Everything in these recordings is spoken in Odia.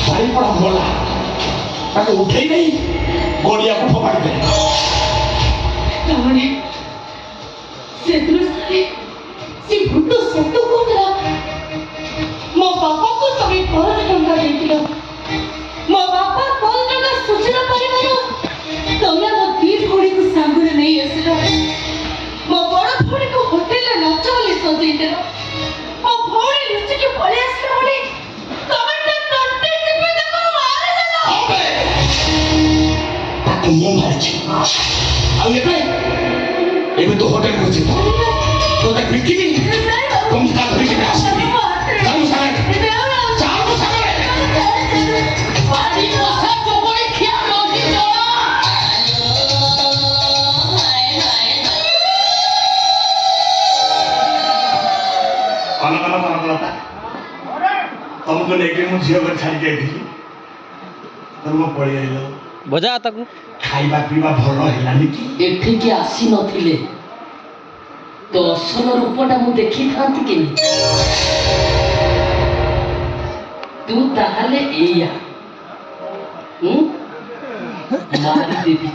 ବାରିପଡ଼ା ମଲା ତାକୁ ଉଠେଇ ନେଇ ଗଡ଼ିଆକୁ ଫୋପାଡ଼ି ଦେଲେ। ତାମାନେ ସେଦିନ ସେ ଭୂତ ସତ କହୁଥିଲା ମୋ ବାପାକୁ ତମେ କରୋଡ଼ ଟଙ୍କା ଦେଇଥିଲ। ମୋ ବାପା କରୋଡ଼ ଟଙ୍କା ସୂଚନା ପାଇବାରୁ ତମେ ମୋ ଦି ଭଉଣୀକୁ ସାଙ୍ଗରେ ନେଇ ଆସିଲ। ମୋ ବଡ଼ ଭଉଣୀକୁ ହୋଟେଲରେ ନାଚ ବୋଲି ସଜେଇଦେଲ। ମୋ ଭଉଣୀ ଲୁଚିକି ପଳେଇ ଆସିଲା ବୋଲି ତମେ ତା ତଣ୍ଟି ଚିପି ତାକୁ ମାରିଦେଲ। ତାକୁ ମୁଁ ମାରିଛି। ଆଉ ଏବେ ତ ହୋଟେଲକୁ ଯିବ ତୋତେ ବିକିବି ଟଙ୍କା ଧରିକି ଆସିବି। ଚାଲୁ ସାଙ୍ଗରେ ଚାଲୁ ସାଙ୍ଗରେ କନକଲତା ତମକୁ ନେଇକି ମୁଁ ଝିଅ ଘରେ ଛାଡ଼ିକି ଯାଇଥିଲି। ତମ ପଳେଇ ଆଇଲ ବଜା ତାକୁ ଖାଇବା ପିଇବା ଭଲ ହେଲାନି କି? ଏଠିକି ଆସି ନଥିଲେ ତ ଅସଲ ରୂପଟା ମୁଁ ଦେଖିଥାନ୍ତି କେମିତି? ତୁ ତାହେଲେ ଏଇଆ ମାରିଦେବି।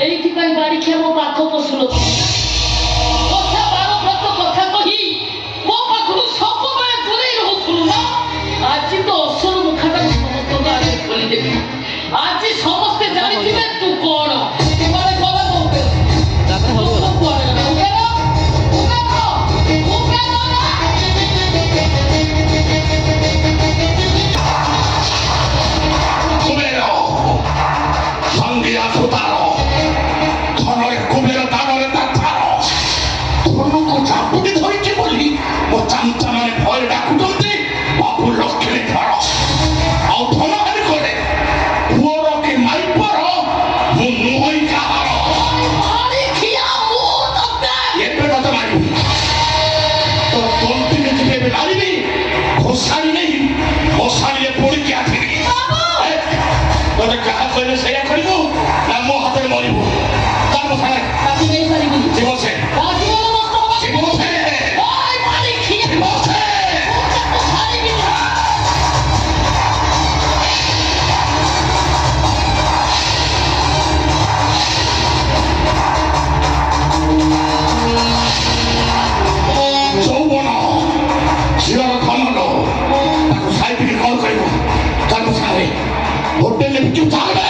এইଥିପାଇଁ ବାରିଖିଆ ମୋ ପାଖ ପଶୁନ। କଥା ବାର ବ୍ରତ କଥା କହି ମୋ ପାଖରୁ ସବୁବେଳେ ଦୂରେଇ ରହୁଥିଲୁ ନା। ଆଜି ତ ଅସଲ ମୁଖାଟାକୁ ସମସ୍ତଙ୍କ ଆଗରେ ଖୋଲିଦେବି। ଆଜି ସମସ୍ତେ ଜାଣିଥିବେ ତୁ କଣ। ସେଇଆ କରିବୁ ନା ମୋ ହାତରେ ମରିବୁ? ତାର ସାଙ୍ଗେ ଯିବ ସେ ଯୌବନ ଝିଅର ଧନଲ ତାକୁ ସାଇତିକି କଣ କରିବୁ? ତାଙ୍କ ସାଙ୍ଗରେ ହୋଟେଲରେ ବିକିବୁ ଚାଲବେ।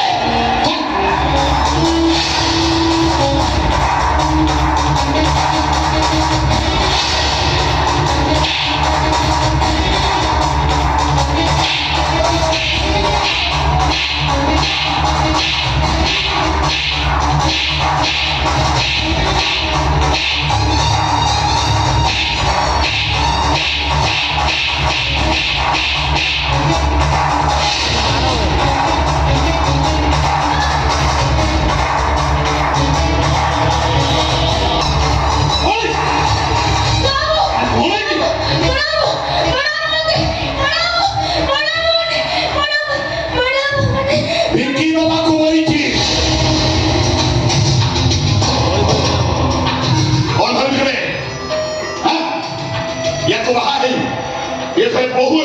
ବହୁ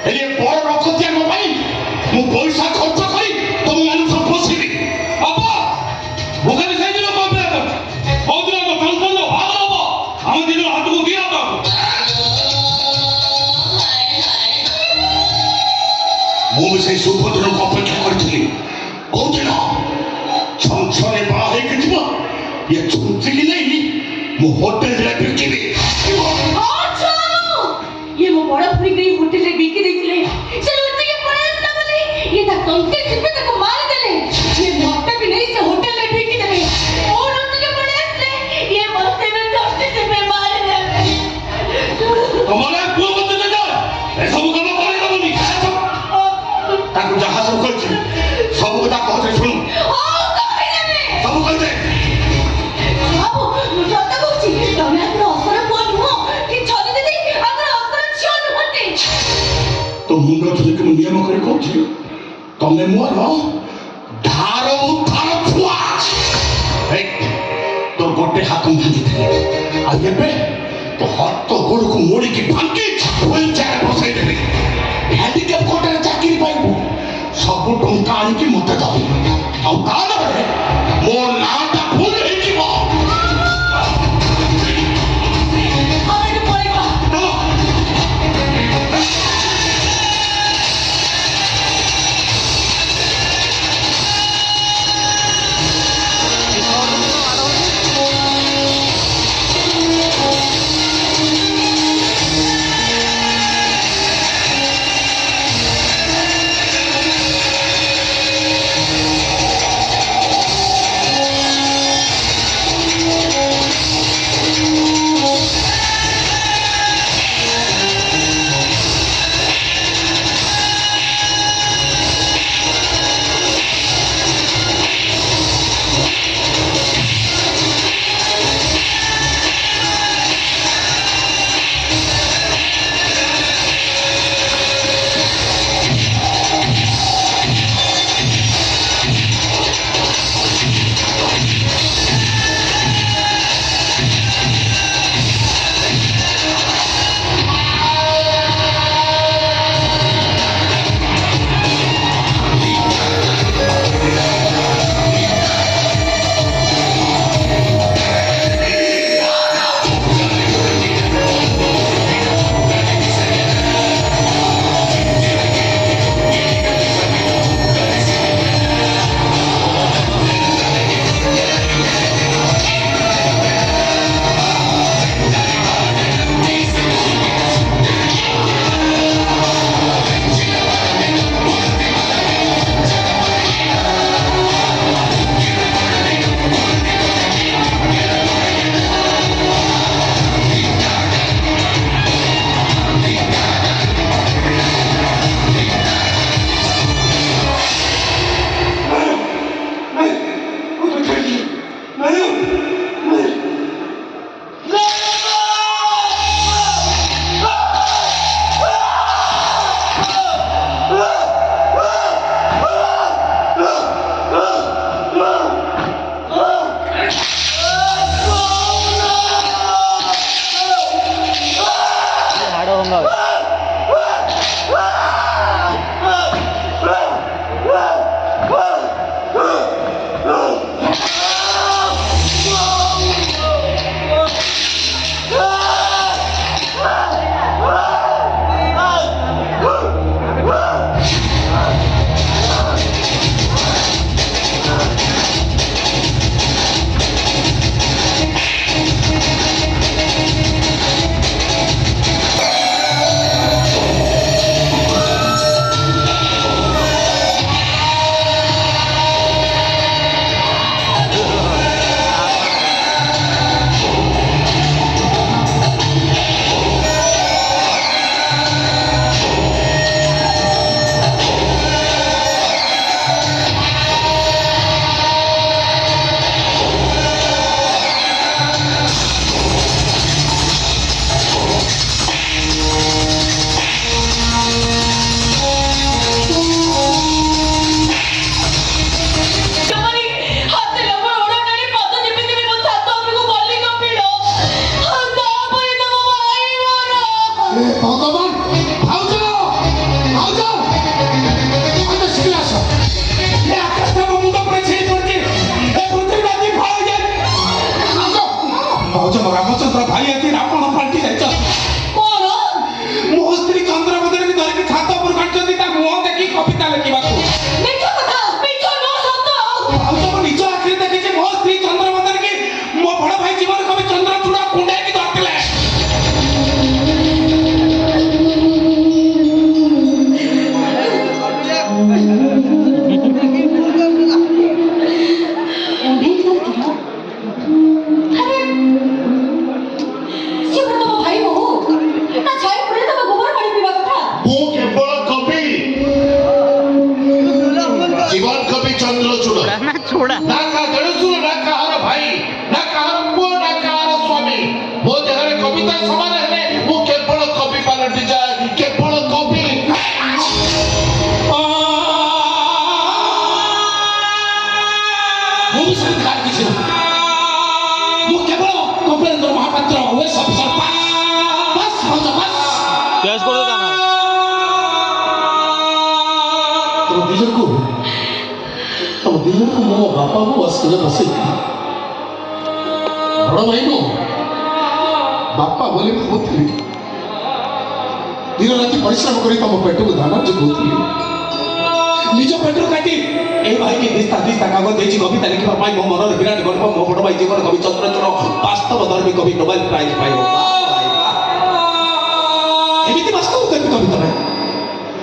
ହେଲେ ବଡ ରଖତିଆ ମୋ ପାଇଁ ମୁଁ ପଇସା ଖର୍ଚ୍ଚ କରି ତମ ମାନଙ୍କୁ ସବୁ ପୋଷିବି। ବାପା ଭୋଗାଲି ସେଇଦିନ କହୁଦିନ ଟେନସନ ଭାଗ ହବ ଆମ ଦିନ ହାତକୁ ଦିଅ ତ। ମୁଁ ବି ସେଇ ସୁଭଦ୍ରକୁ ଅପେକ୍ଷା କରିଥିଲି। କୋଉଦିନ ଛନଛନେ ବାହା ହେଇକି ଯିବ ଇଏ ଛୁଞ୍ଚିକି ନେଇ ମୁଁ ହୋଟେଲରେ ବିକିବି। ये वो बड़ा फुरी गई होटल में बिकी देखले चलो उठके पड़े ना बोले ये ता तंते चिपे तक मार देले ये मोटा भी नहीं से होटल में बिकी देले और उठके पड़े ले ये मरते में तंते चिपे मार देले तुम्हारे पुओ मत दे जा ए सब काम करे ना बोली ताको जहां सब कर सब কথা कहते सुन ओ कहि देबे सब कहते बाबू मुझे तो कहछि तमे आकर असर कोन हो कि छली दे तो मुंडो धरिक मु नियम करे कहछि तमे मोर धार उद्धार छुआ ଗୋଟେ ହାତ ଭାଙ୍ଗିଥିଲି ଆଉ ଏବେ ତୋ ହାତ ଗୋଡ଼କୁ ମୋଡ଼ିକି ଭାଙ୍ଗି ପଇଚାରେ ବସେଇଦେବି ହ୍ୟାଣ୍ଡିକ୍ୟାପ୍ କୋଟାରେ ଚାକିରି ପାଇବୁ ସବୁ ଟଙ୍କା ଆଣିକି ମତେ ଦବୁ ଆଉ ତା ନହେଲେ ମୋ ନାଁଟା ଭୁଲ ହେଇଯିବ ଆମେ ଏଠୁ ପଳେଇବା ରାମଚନ୍ଦ୍ର ଭାଇ ଆଜି ରାବଣ ପାଲଟି ଯାଇଛ କଣ ମୋ ସ୍ତ୍ରୀ ଚନ୍ଦ୍ରବଦନୀ ଧରିକି ଛାତ ଉପରୁ କାଟୁଛନ୍ତି ତା ମୁହଁ ଦେଖି କବିତା ଲେଖିବାକୁ ମିଛ କଥା ମିଛ ନ ସତ ଭାଉଜ ମୁଁ ନିଜ ଆଖିରେ ଦେଖିଛି ମୋ ସ୍ତ୍ରୀ ଚନ୍ଦ୍ରବଦନୀ କି ମୋ ବଡ ଭାଇ ଜୀବନ କବି ଚନ୍ଦ୍ରଚୂଡ଼ କୁଣ୍ଡେଇକି ଧରିଥିଲେ ମୁଁ କେବଳ କପିଳେନ୍ଦ୍ର ମହାପାତ୍ର ଓଏସ୍ ଅଫିସର ବାସ୍ ଭାଉଜ ବାସ୍। ক্যাশ করে দাও না ତମ ଦି ଜଣକୁ ମୋ ବାପା ବୋଉ ଆସିଲେ ବସେଇଥିଲି। ବଡ଼ ଭାଇକୁ ବାପା ବୋଲି ଭାବୁଥିଲି। ଦିନ ରାତି ପରିଶ୍ରମ କରି ତମ ପେଟକୁ ଦାନା ଯୋଗାଉଥିଲି। ନିଜ ପେଟରୁ କାଟି এই ভাইকে দিস্তা দিস্তা কাগজ ଦେଇଛି କବିତା ଲେଖିବା ପାଇଁ। ମୋ ମନର ବିରାଟ ଗର୍ବ ମୋ ବଡ଼ ଭାଇ ଜୀବନ କବି ଚନ୍ଦ୍ରଚୂଡ଼ ବାସ୍ତବ ଧର୍ମୀ କବି ନୋବେଲ ପ୍ରାଇଜ ପାଇବ। ଏମିତି ବାସ୍ତବ ଧର୍ମୀ କବି ତମେ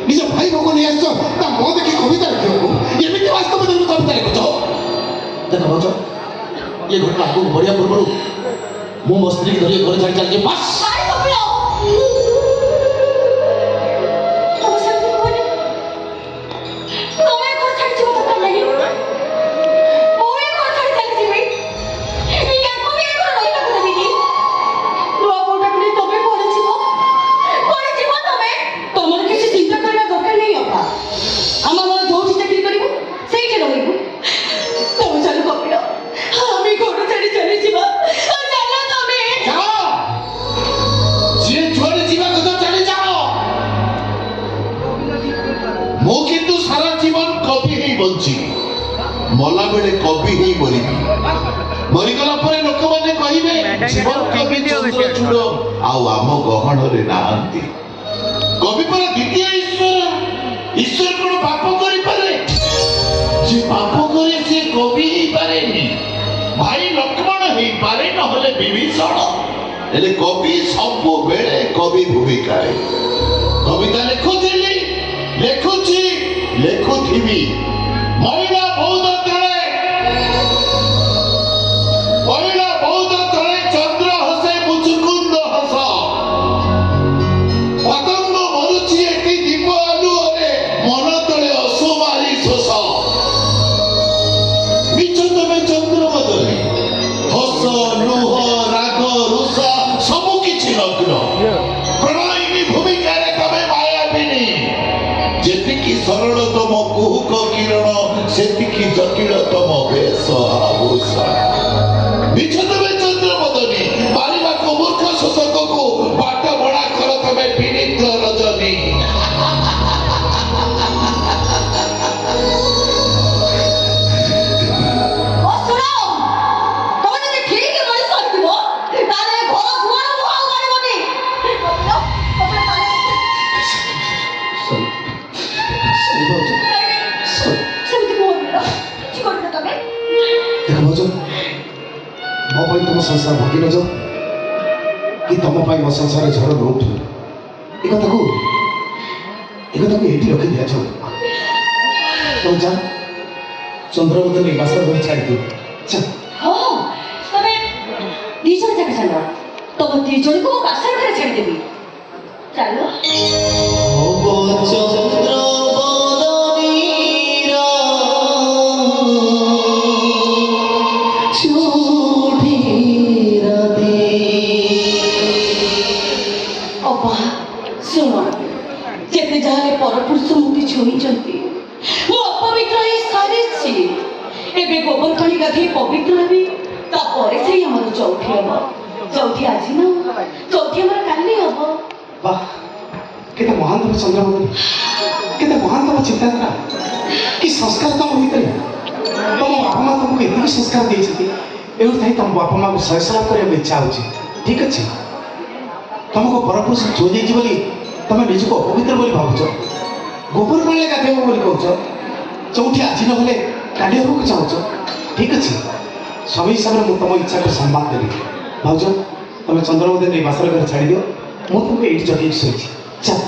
ନିଜ ଭାଇ ବୋଉକୁ ନେଇ ଆସିଛ ତା ମୁହଁ ଦେଖି କବିତା ଲେଖିବାକୁ। ଏମିତି ବାସ୍ତବ ଧର୍ମୀ କବିତା ଲେଖୁଛ। ଦେଖ ଭାଉଜ ଏ ଘଟଣା ଆଗକୁ ବଢ଼ିବା ପୂର୍ବରୁ ମୁଁ ମୋ ସ୍ତ୍ରୀକି ଧରି ଘରେ ଛାଡ଼ି ଚାଲିଛି ବାସ୍। ଆରେ କପିଳ ତମ ସେମିତି କୁହନି। ତମେ ଘର ଛାଡ଼ିଯିବ ଦରକାର ନାହିଁ। ମୁଁ ଏ ଘର ଛାଡ଼ି ଚାଲିଯିବି। ୟାକୁ ବି ଏ ଘର ରହିବାକୁ ଦେବିନି। ନୂଆ ବୋଉଟାକୁ ନେଇ ତମେ କୁଆଡ଼େ ଯିବ ତମେ? ତମର କିଛି ଚିନ୍ତା କରିବା ଦରକାର ନାହିଁ ଅପା। ଆମର ଯୋଉଠି ଚାକିରି କରିବୁ ସେଇଠି ରହିବୁ। ତମେ ଚାଲୁ କପିଳ ଆମେ ଘର ଛାଡ଼ି ଚାଲିଯିବା। ଚାଲ ତମେ ଯିଏ ଯୁଆଡ଼େ ଯିବା କଥା ଚାଲି ଯାଅ। ମୁଁ କିନ୍ତୁ ସାରା ଜୀବନ କବି ହେଇ ବଞ୍ଚିବି। ମଲା ବେଳେ କବି ହେଇ ମରିବି। ମରିଗଲା ପରେ ଲୋକମାନେ କହିବେ ଜୀବନ କବି ଚନ୍ଦ୍ରଚୂଡ଼ ଆଉ ଆମ ଗହଣରେ ନାହାନ୍ତି। କବି ପରା ଦ୍ୱିତୀୟ ଈଶ୍ୱର। ଈଶ୍ୱର କଣ ପାପ କରିପାରେ? ଯେ ପାପ କରେ ସେ କବି ହେଇପାରେନି। ଭାଇ ଲକ୍ଷ୍ମଣ ହେଇପାରେ ନହେଲେ ବିଭୀଷଣ, ହେଲେ କବି ସବୁବେଳେ କବି ଭୂମିକାରେ। କବିତା ଲେଖୁଥିଲି ଲେଖୁଛି ଲେଖୁଥିବି। ମହିଳା ବୌଦ୍ଧ ତଳେ ଚନ୍ଦ୍ର ହସେ ମୁଚୁକୁନ୍ଦ ହସ। ପତଙ୍ଗ ମରୁଛି ଏଠି ଦୀପ ଆଲୁଅରେ ମନ ତଳେ ଅସୁମାରୀ ଶୋଷ। ମିଛ ତମେ ଚନ୍ଦ୍ରବଦନୀ ହସ ଲୁହ ରାଗ ରୁଷ ସବୁ କିଛି ଲଗ୍ନ। ପ୍ରଣୟିନୀ ଭୂମିକାରେ ତମେ ମାୟାବିନୀ। ଯେତିକି ସରଳ ତମ କୁହୁକ କିରଣ ସେତିକି ଜଟିଳ ତମ ବେଶ ଆଭୂଷଣ। ମିଛ ତମେ ଚନ୍ଦ୍ରବଦନୀ ମାରିବାକୁ ମୂର୍ଖ ଶୋଷକକୁ ବାଟ ବଣା କର ତମେ ପୀଡ଼ିତ ରଜନୀ। ଦେଖ ଭାଉଜ ମୋ ପାଇଁ ତମ ସଂସାର ଭାଙ୍ଗି ନ ଯାଉ କି ତମ ପାଇଁ ମୋ ସଂସାରରେ ଝଡ଼ ନ ଉଠୁ। ଏ କଥାକୁ ଏଇଠି ରଖି ଦିଆଯାଉ। ତମେ ଯା ଚନ୍ଦ୍ରବଦନୀ ବାସର ଘରେ ଛାଡ଼ିଦିଅ। ହଁ ତମେ ଦି ଜଣ ଯାକ ଚାଲ। ତମ ଦି ଜଣକୁ ମୁଁ ବାସର ଘରେ ଛାଡ଼ିଦେବି। ଚାଲ ଶୁଣ ଯେତେ ଯାହାହେଲେ ପରପୁରୁଷ ମୋତେ ଛୁଇଁଛନ୍ତି। ମୁଁ ଅପବିତ୍ର ହେଇ ସାରିଛି। ଏବେ ଗୋବର ପାଣି ଗାଧେଇ ପବିତ୍ର ହେବି। ତାପରେ ସେଇ ଆମର ଚୌଠି ହବ। ଚୌଠି ଆଜି ନା ଚୌଠି ଆମର କାଲି ହବ। ବାଃ କେତେ ମହାନ ତମ ଚନ୍ଦ୍ରବଦନୀ। କେତେ ମହାନ ତମ ଚିନ୍ତାଧାରା। କି ସଂସ୍କାର ତମ ଭିତରେ। ତମ ବାପା ମା ତମକୁ ଏତିକି ସଂସ୍କାର ଦେଇଛନ୍ତି। ଏଉଠି ଥାଇ ତମ ବାପା ମାଆକୁ ଶୈଶବ କରିବାକୁ ଇଚ୍ଛା ହେଉଛି। ଠିକ ଅଛି ତମକୁ ପରପୁରୁଷ ଛୁଇଁ ଯାଇଛି ବୋଲି ତମେ ନିଜକୁ ଅପବିତ୍ର ବୋଲି ଭାବୁଛ। ଗୋବର ପାଣିରେ ଗାଧେଇବ ବୋଲି କହୁଛ। ଚୌଠି ଆଜି ନହେଲେ କାଲି ହେବାକୁ ଚାହୁଁଛ। ଠିକ ଅଛି ସ୍ୱାମୀ ହିସାବରେ ମୁଁ ତମ ଇଚ୍ଛାକୁ ସମ୍ମାନ ଦେବି। ଭାଉଜ ତମେ ଚନ୍ଦ୍ରବଦନୀ ବାସର ଘରେ ଛାଡ଼ିଦିଅ। ମୁଁ ତମକୁ ଏଇଠି ଜଗେଇକି ଶୋଇଛି। ଚାଲ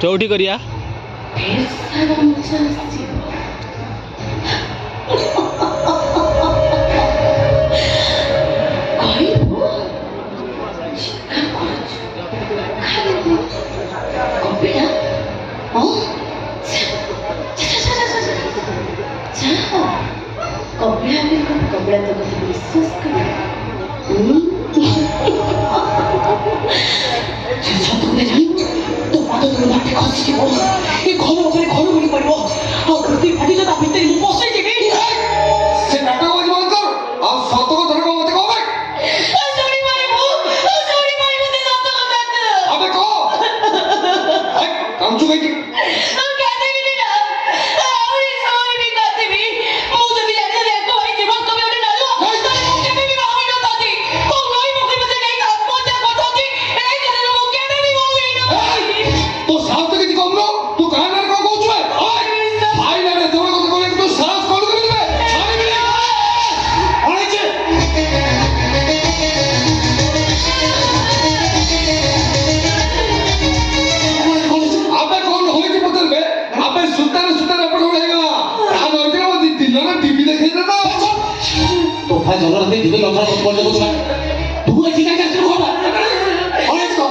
चौठी करिया ढेर सारा मजा ଆସିବ କହିବୁ ଚିକା କରୁଛୁ ଖାଇବୁ କପିଳା ହଁ କପିଳା ବି କପିଳା ତ କଥା ବିଶ୍ୱାସ କରେ ସତ କଥା ଜାଣିବୁ ତୋ ପାଦ ତୋର ମାଟି ଖସିଯିବ ଏ ଘର ଉପରେ ଘର ବୁଲି ପଡ଼ିବ ଆଉ କୃତି ଫାଟିଲେ ତା ଭିତରେ ମୁଁ ପଶିଯିବି ସେ ନାଟକ ବନ୍ଦ କର ଆଉ ସତ କଥା କହ ମତେ କହ ଭାଇ ଶୁଣିପାରିବୁ ସେ ସତ କଥା ଆବେ କହ କାମ ଚୁକାଇକି କାନ୍ଦିବିନି ନା ଆହୁରି ଶୋଇବି କାନ୍ଦିବି ମୁଁ ଯଦି ଜାଣିଲେ କହିଯିବ ତମେ ଗୋଟେ ନାଲ ତାହେଲେ ମୁଁ କେବେ ବି ବାହା ହୋଇନଥାନ୍ତି କୋଉ ନଈ ପୋଖରୀ ମତେ ନେଇ ଆତ୍ମହତ୍ୟା କରିଥାନ୍ତି ଏଇ ଘରରେ ମୁଁ କେବେ ବି ବାହା ହୋଇନଥାନ୍ତି ତୋ ସାହସ ତ କିଛି କମ ନୁହଁ ତୁ କାହା ନାଁରେ କଣ କହୁଛୁ ଭାଇ ଭାଇ ନାଁରେ ଏତେ ବଡ଼ କଥା କହିବାକୁ ତୁ ସାହସ କଣ କରିବୁ ଛାଡ଼ିବିନି ଅଣେଇଛେ আবে কোন হয়েছে পড়বে আবে সুতারে সুতারে পড়ে গেল আর ওইটা মধ্যে দিনরা টিভি দেখে না তো ভাই ঝগড়া দিয়ে দিবে লজ্জা করতে বলতে তুই ঠিক আছে আসলে কথা অনেক তো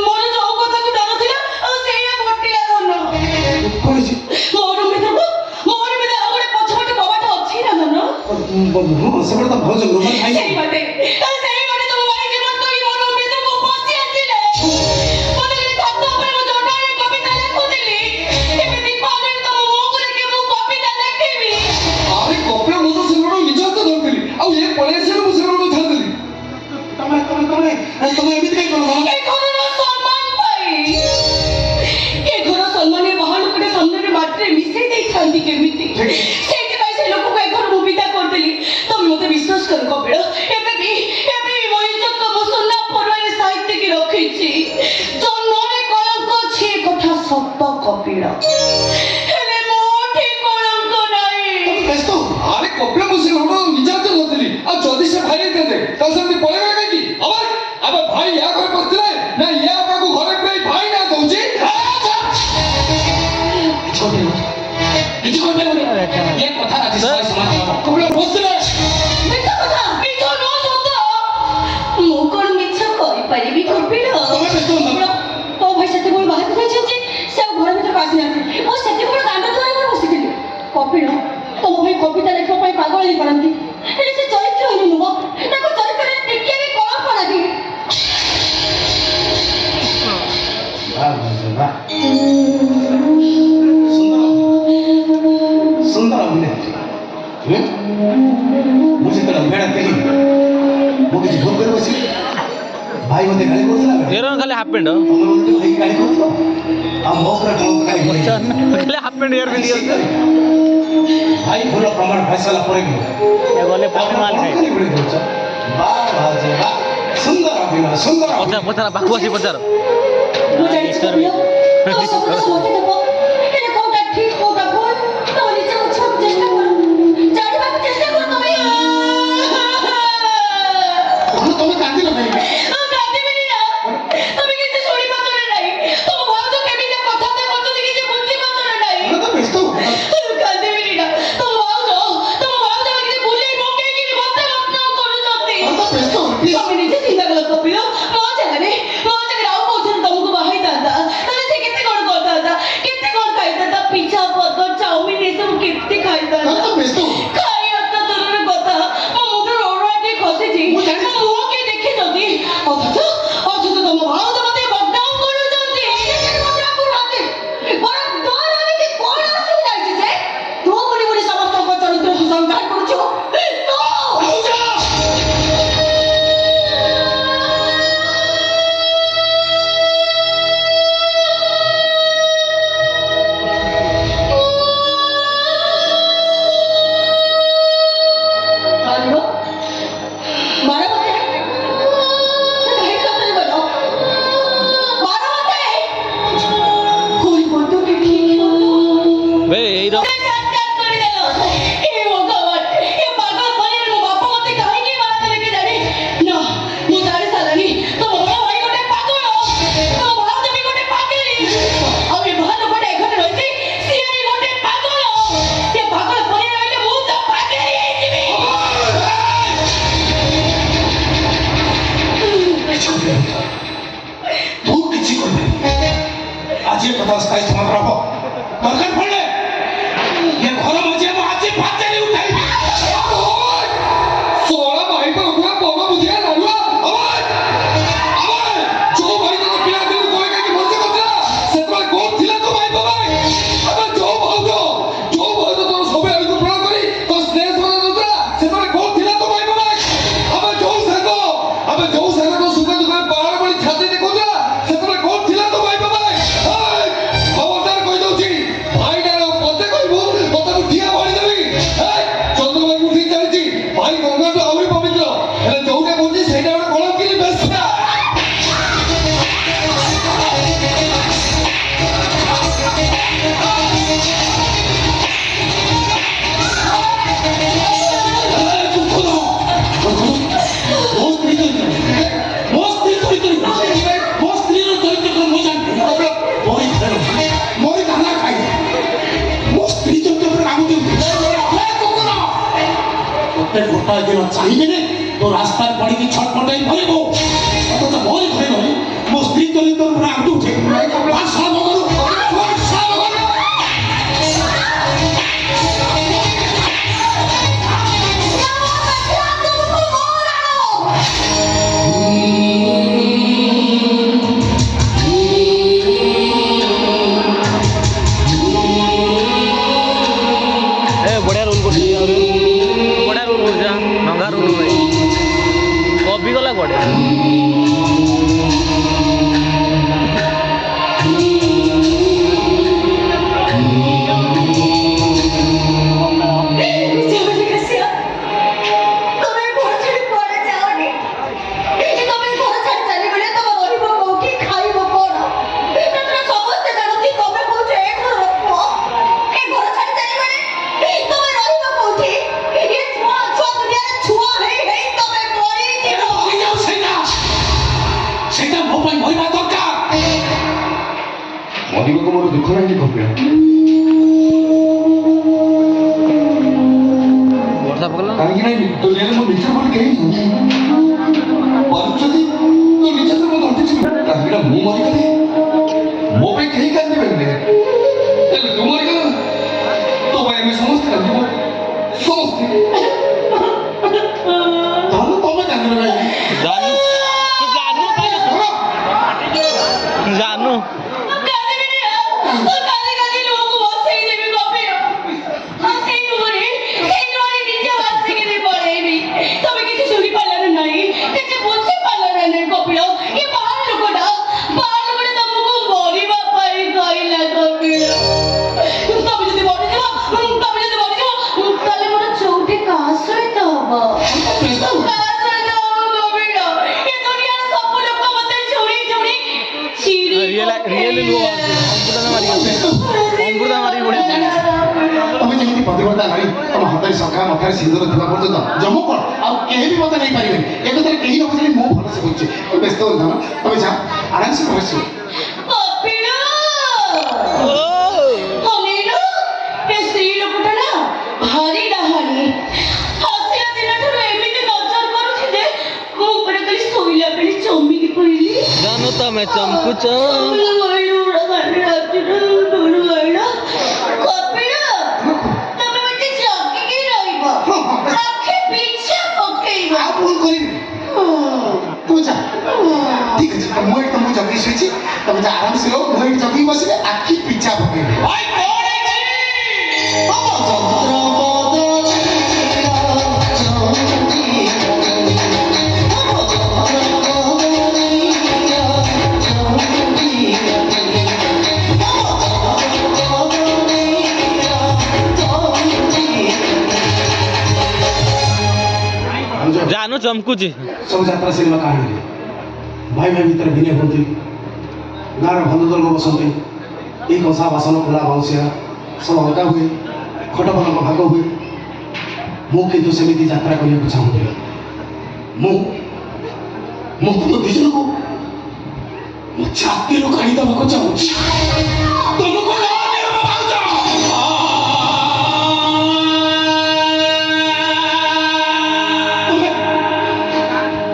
ମୋର ଯୋଉ କଥାକୁ ଡର ଥିଲା ଆଉ ସେଇଆ ଘଟିଲା ଧନ করেছি ମୋର ଭିତରକୁ ଆଉ ଗୋଟେ ପଛପଟେ କବାଟ ଅଛି ନା ଧନ সেটা তো ভালো রোমান ভাই ସେଇ ବାଟେ ତମ ଭାଇ ଜୀବନ କରି ମୋର ଭିତରକୁ ପଶି ଆସିଲେ ମତେ ଖାଲି ଛାତ ଉପରେ ମୁଁ ଜଟାରେ କବିତା ଲେଖୁଥିଲି ଏମିତି ପାଣିରେ ତମ ମୁହଁକୁ ଦେଖି ମୁଁ କବିତା ଲେଖିବି আরে কপড়া মতো সেগুলো নিজ হাতে ধরছিলি আর এ পড়ে এসে ମୁଁ সেগুলো ছাড়ছিলি তুমি এমনি কাই করো ଏ ଘରର ସମ୍ମାନ ପାଇଁ ଏ ଘର ସମ୍ମାନରେ ବାହାର ଲୋକଟେ ସାମ୍ନାରେ ମାଟିରେ ମିଶେଇ ଦେଇଥାନ୍ତି କେମିତି ସେଇଥିପାଇଁ ସେ ଲୋକକୁ ଏ ଘର ମୁଁ ବିଦା କରିଦେଲି ତମେ ମତେ ବିଶ୍ୱାସ କର କପିଳ ଏବେ ବି ମୋ ଇଜ୍ଜତ ମୋ ସୁନା ପରୁଆରେ ସାଇତିକି ରଖିଛି ଜନ୍ମରେ କଳଙ୍କ ଅଛି ଏ କଥା ସତ କପିଳ ହେଲେ ମୋଠି କଳଙ୍କ ନାହିଁ ব্যস্ত আরে কপড়া ମୁଁ ସେগুলো নিজ হাতে ধরছিলি আর যদি সে ভাই দিতে তা সেমনি পড়ে গেল নাকি আবার আবার ভাই ইয়া করে পড়ছিলে না ইয়া কাকু ঘরে প্রায় ভাই না দউছি কিছু করবে না এ কথা রাখি সবাই সমাজ কপড়া বসছিলে ମିଛ କଥା ମିଛ ନୁହଁ ସତ ମୁଁ କଣ ମିଛ କହିପାରିବି କପିଳ ତମେ ବ୍ୟସ୍ତ ହୁଅନ୍ତୁ ନା। ତୋ ଭାଇ ସେତେବେଳେ ବାହାରକୁ ଯାଇଛନ୍ତି ସେ ଆଉ ଘର ଭିତରକୁ ଆସିନାହାନ୍ତି ମୁଁ ସେତେବେଳେ ଦାଣ୍ଡ ଦୁଆରେ ଉପରେ ବସିଥିଲି କପିଳ ତମ ଭାଇ କବିତା ଲେଖିବା ପାଇଁ ପାଗଳ ହେଇପାରନ୍ତି ହେଲେ ସେ ଚରିତ୍ରହୀନ ନୁହଁ ତାଙ୍କ ଚରିତ୍ରରେ ଟିକେ ବି କଳଙ୍କ ନାହିଁ বাহ সুন্দর অভিনেত্রী ମୁଁ ଯେତେବେଳେ ଅଭିନୟ କଲି ମୁଁ କିଛି ଭୁଲ କରି ବସିଲି ଭାଇ ମୋତେ ଗାଳି କରୁଥିଲା ଏର ଖାଲି ହାଫ୍ ପ୍ୟାଣ୍ଟ ତମେ ମୋତେ ଭାଇକି ଗାଳି କରୁଥିଲ ଆଉ ମୋ ଉପରେ ବଳାତ୍କାରୀ କରି ଖାଲି ହାଫ୍ ପ୍ୟାଣ୍ଟ ଏର ପିନ୍ଧି ଭାଇ ଭଲ ପ୍ରମାଣ ପାଇସାରିଲା ପରେ ବି ଗଲେ ପଛେ ମାଲ ଖାଇ ବଳାତ୍କାରୀ କରି ଦଉଛ ବାଃ ସୁନ୍ଦର ଅଭିନୟ ସୁନ୍ଦର ପଚାର ପଚାର ପାଖକୁ ଆସି ପଚାର ମୁଁ ଜାଣିଛି କପିଳ ତୋ ସବୁ କିଛି ମତେ ଦେବ ହେଲେ କୋଉଟା ଠିକ କୋଉଟା ଭୁଲ ତମେ ନିଜେ ବୁଝିବାକୁ ଚେଷ୍ଟା କର ଜାଣିବାକୁ ଚେଷ୍ଟା କର ତମେ ତମେ କାନ୍ଦିଲ କାହିଁକି କାନ୍ଦିବିନି ନା ତମେ କିଛି ଶୁଣିପାରୁଛ ନାହିଁ ତମ ଭାଉଜ କେମିତିଆ କଥାବାର୍ତ୍ତା କରୁଛନ୍ତି କିଛି ବୁଝିପାରୁଛ ନାହିଁ ତମେ ତ ବ୍ୟସ୍ତ ହୁଅ କାନ୍ଦିବିନି ନା ତମ ଭାଉଜ କିଛି ଭୁଲେଇ ପକେଇକିରି ମତେ ବଦନାମ କରୁଛନ୍ତି ତମେ ତ ବ୍ୟସ୍ତ ହୁଅ ପ୍ଲିଜ ତମେ ନିଜେ ଚିନ୍ତା କର କପିଳ ମୋ ଜାଗାରେ ଆଉ କହୁଛନ୍ତି ତମକୁ ବାହା ହେଇଥାନ୍ତା ତାହେଲେ ସେ କେତେ କଣ କରିଥାନ୍ତା କେତେ କଣ ଖାଇଥାନ୍ତା ପିଠା ବର୍ଗର ଚାଉମିନ ଏସବୁ କେତେ ତମେ ଖାଇଥାନ୍ତା ତ ବ୍ୟସ୍ତ ହୁଅ ଖାଇବା ତ ଦୂରର କଥା ମୋ ମୁଣ୍ଡରୁ ଅରୁଆ ଟିକେ ଖସିଛି ମୁଁ ଜାଣିଛି। ମୋ ମୁହଁ କିଏ ଦେଖିଛନ୍ତି ଅଥଚ ତମ ଭାଉଜ ମତେ ବଦନାମ କରୁଛନ୍ତି ବଦନାମ କରୁନାହାନ୍ତି ବରଂ ତୋର ଏମିତି କଣ ଅସୁବିଧା ହେଇଛି ଯେ ତୁ ବୋଲି ସମସ୍ତଙ୍କ ଚରିତ୍ରକୁ ସଂଘାତ କରୁଛୁ ସ୍ତ୍ରୀ ଚରିତ୍ର ଉପରେ କାମ ଦିଅନ୍ତୁ ତତେ ଗୋଟାଏ ଦିନ ଚାହିଁବେନି ତୋ ରାସ୍ତାରେ ପଡ଼ିକି ଛଟପଟାଇ ମରିବ ଅଥଚ ମୋରି ଘରେ ରହି ମୋ ସ୍ତ୍ରୀ ଚରିତ୍ର ଉପରେ ଆଗୁ ଉଠେ ଭାଷା ମଗରୁ ଭାଷା ମଗରୁ ଏ ବଢ଼ିଆ ରୋଲ୍ କରୁଛି ବଢ଼ିଆ ରୋଲ୍ କରୁଛି ନଙ୍ଗା ରୋଲ୍ ଭାଇ କବି ଗଲା ବଢ଼ିଆ ମରିବାକୁ ମୋର ଦୁଃଖ ନାହିଁ କପିଳ ବର୍ଷା ପକେଇଲା କାହିଁକି ନାହିଁ ଦୁନିଆରେ ମୋ ନିଜ ବୋଲି କେହି ପାରୁଛନ୍ତି ତୋ ନିଜ ତ ମୋ ଘଟିଛି କାହିଁକି ନା ମୁଁ ମରିଗଲି ମୋ ପାଇଁ କେହି କାନ୍ଦିବେନି ହେଲେ ତୁ ମରିଗଲ ତୋ ପାଇଁ ଆମେ ସମସ୍ତେ କାନ୍ଦିବ ସମସ୍ତେ ତାହେଲେ ତମେ କାନ୍ଦିବ ନାହିଁ ଜାନୁ ତମେ ଯେମିତି ପ୍ରତିବର୍ତ୍ତା ନାରୀ ତମ ହାତରେ ଶଙ୍ଖା ମଥାରେ ସିନ୍ଦୁର ଥିବା ପର୍ଯ୍ୟନ୍ତ ଜମୁ କର ଆଉ କେହି ବି ମତେ ନେଇପାରିବେନି ଏ କଥାରେ କେହି ନ ବୁଝିଲେ ମୁଁ ଭଲସେ ବୁଝୁଛି ବ୍ୟସ୍ତ ହୁଅନ୍ତୁ ନା ତମେ ଯା ଆରାମସେ ବସିବ ଜାନୁ ତମେ ଚମକୁଚ ঠিক আছে ମୁଁ ଏଠି ତମକୁ ଜଗି ଶୋଇଛି ତମେ ଯା ଆରାମସେ ରହ ମୁଁ ଏଠି ଜଗିକି ବସିବି ଆଖି ପିଛା ପକେଇବି ଜାନୁ ଚମକୁଛି ସବୁ ଯାତ୍ରା ସିନେମା କାହାଣୀ ଭାଇ ଭାଇ ଭିତରେ ଭିନେ ହୁଅନ୍ତି ଗାଁର ବନ୍ଧୁଦର୍ଗ ବସନ୍ତି ଏଇ କଂସା ବାସନ ଖୋଲା ବାଉଁଶିଆ ସବୁ ଅଲଗା ହୁଏ ଖଟପଲଙ୍କ ଭାଗ ହୁଏ ମୁଁ କିନ୍ତୁ ସେମିତି ଯାତ୍ରା କରିବାକୁ ଚାହୁଁନି ମୁଁ ତୁମ ଦୁଇ ଜଣକୁ ମୋ ଛାତିରୁ କାଢ଼ିଦେବାକୁ ଚାହୁଁଛି ତମକୁ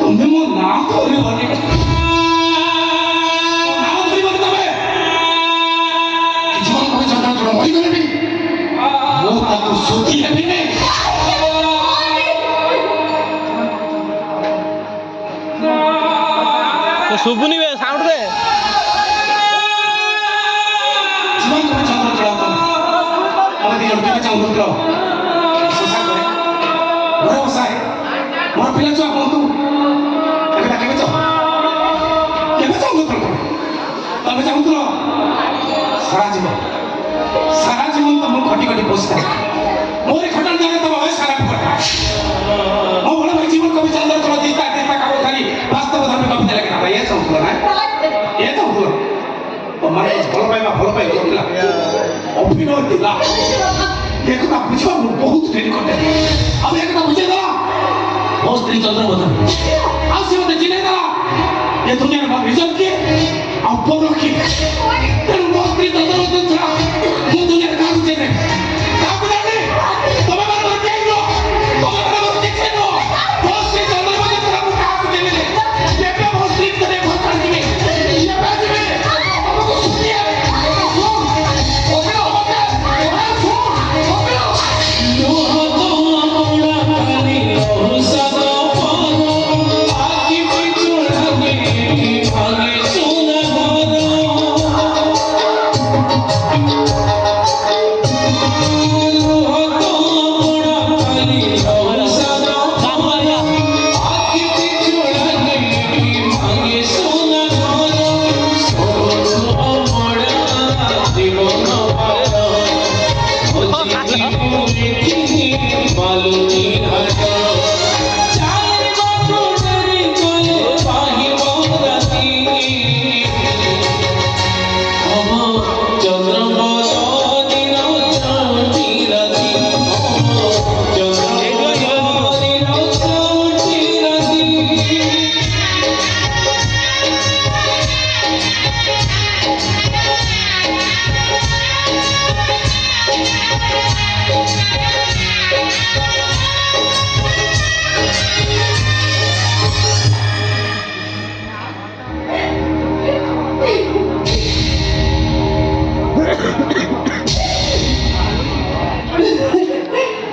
ତମେ ମୋ ନାଁ ଧରିବନି ମରିଗଲେନି ମୁଁ ତାକୁ ଶୋଧି ହେବିନି ଶୁଭୁନି ବେ ସାଉଣ୍ଡ ଦେ ଆମେ ଦି ଜଣ କେବେ ଚାହୁଁନଥିଲ ଶୋଷା କରେ ଘରେ ବସାଏ ମୋର ପିଲା ଛୁଆ କୁହନ୍ତୁ କେବେ ଚାହୁଁନଥିଲ ତମେ ଚାହୁଁଥିଲ ସାରା ଜୀବନ ତମ ଖଟି ଖଟି ପୋଷିଥାଏ ମୋରି ଖଟଣ ଜାଣେ ତମ ଭାଇ ସାରା କଥା ମୋ ବଡ଼ ଭାଇ ଜୀବନ କବି ଚନ୍ଦ୍ର ତଳ ଦିତା କାମ ଖାଲି ବାସ୍ତବ ଧର୍ମେ କବିତା ଲେଖିଲା ଭାଇ ଏ ଚାହୁଁଥିଲ ନା ଏ ଚାହୁଁଥିଲ ତମର ଭଲ ପାଇବା ଥିଲା ଅଭିନୟ ଥିଲା ଏ କଥା ବୁଝିବା ମୁଁ ବହୁତ ଡେରି କରିଦେଲି ଆଉ ଏ କଥା ବୁଝେଇଦେଲା ମୋ ସ୍ତ୍ରୀ ଚନ୍ଦ୍ରବଧ ଆଉ ସେ ମତେ ଚିହ୍ନେଇଦେଲା ଏ ଦୁନିଆର ମୋ ରିଜର୍ଭ କିଏ ଆଉ ପର କିଏ ତେଣୁ ମୋ ସ୍ତ୍ରୀ ଚନ୍ଦ୍ରବଧ ଛଡ଼ା ମୁଁ ଦୁନିଆରେ କାହାକୁ ଚିହ୍ନେ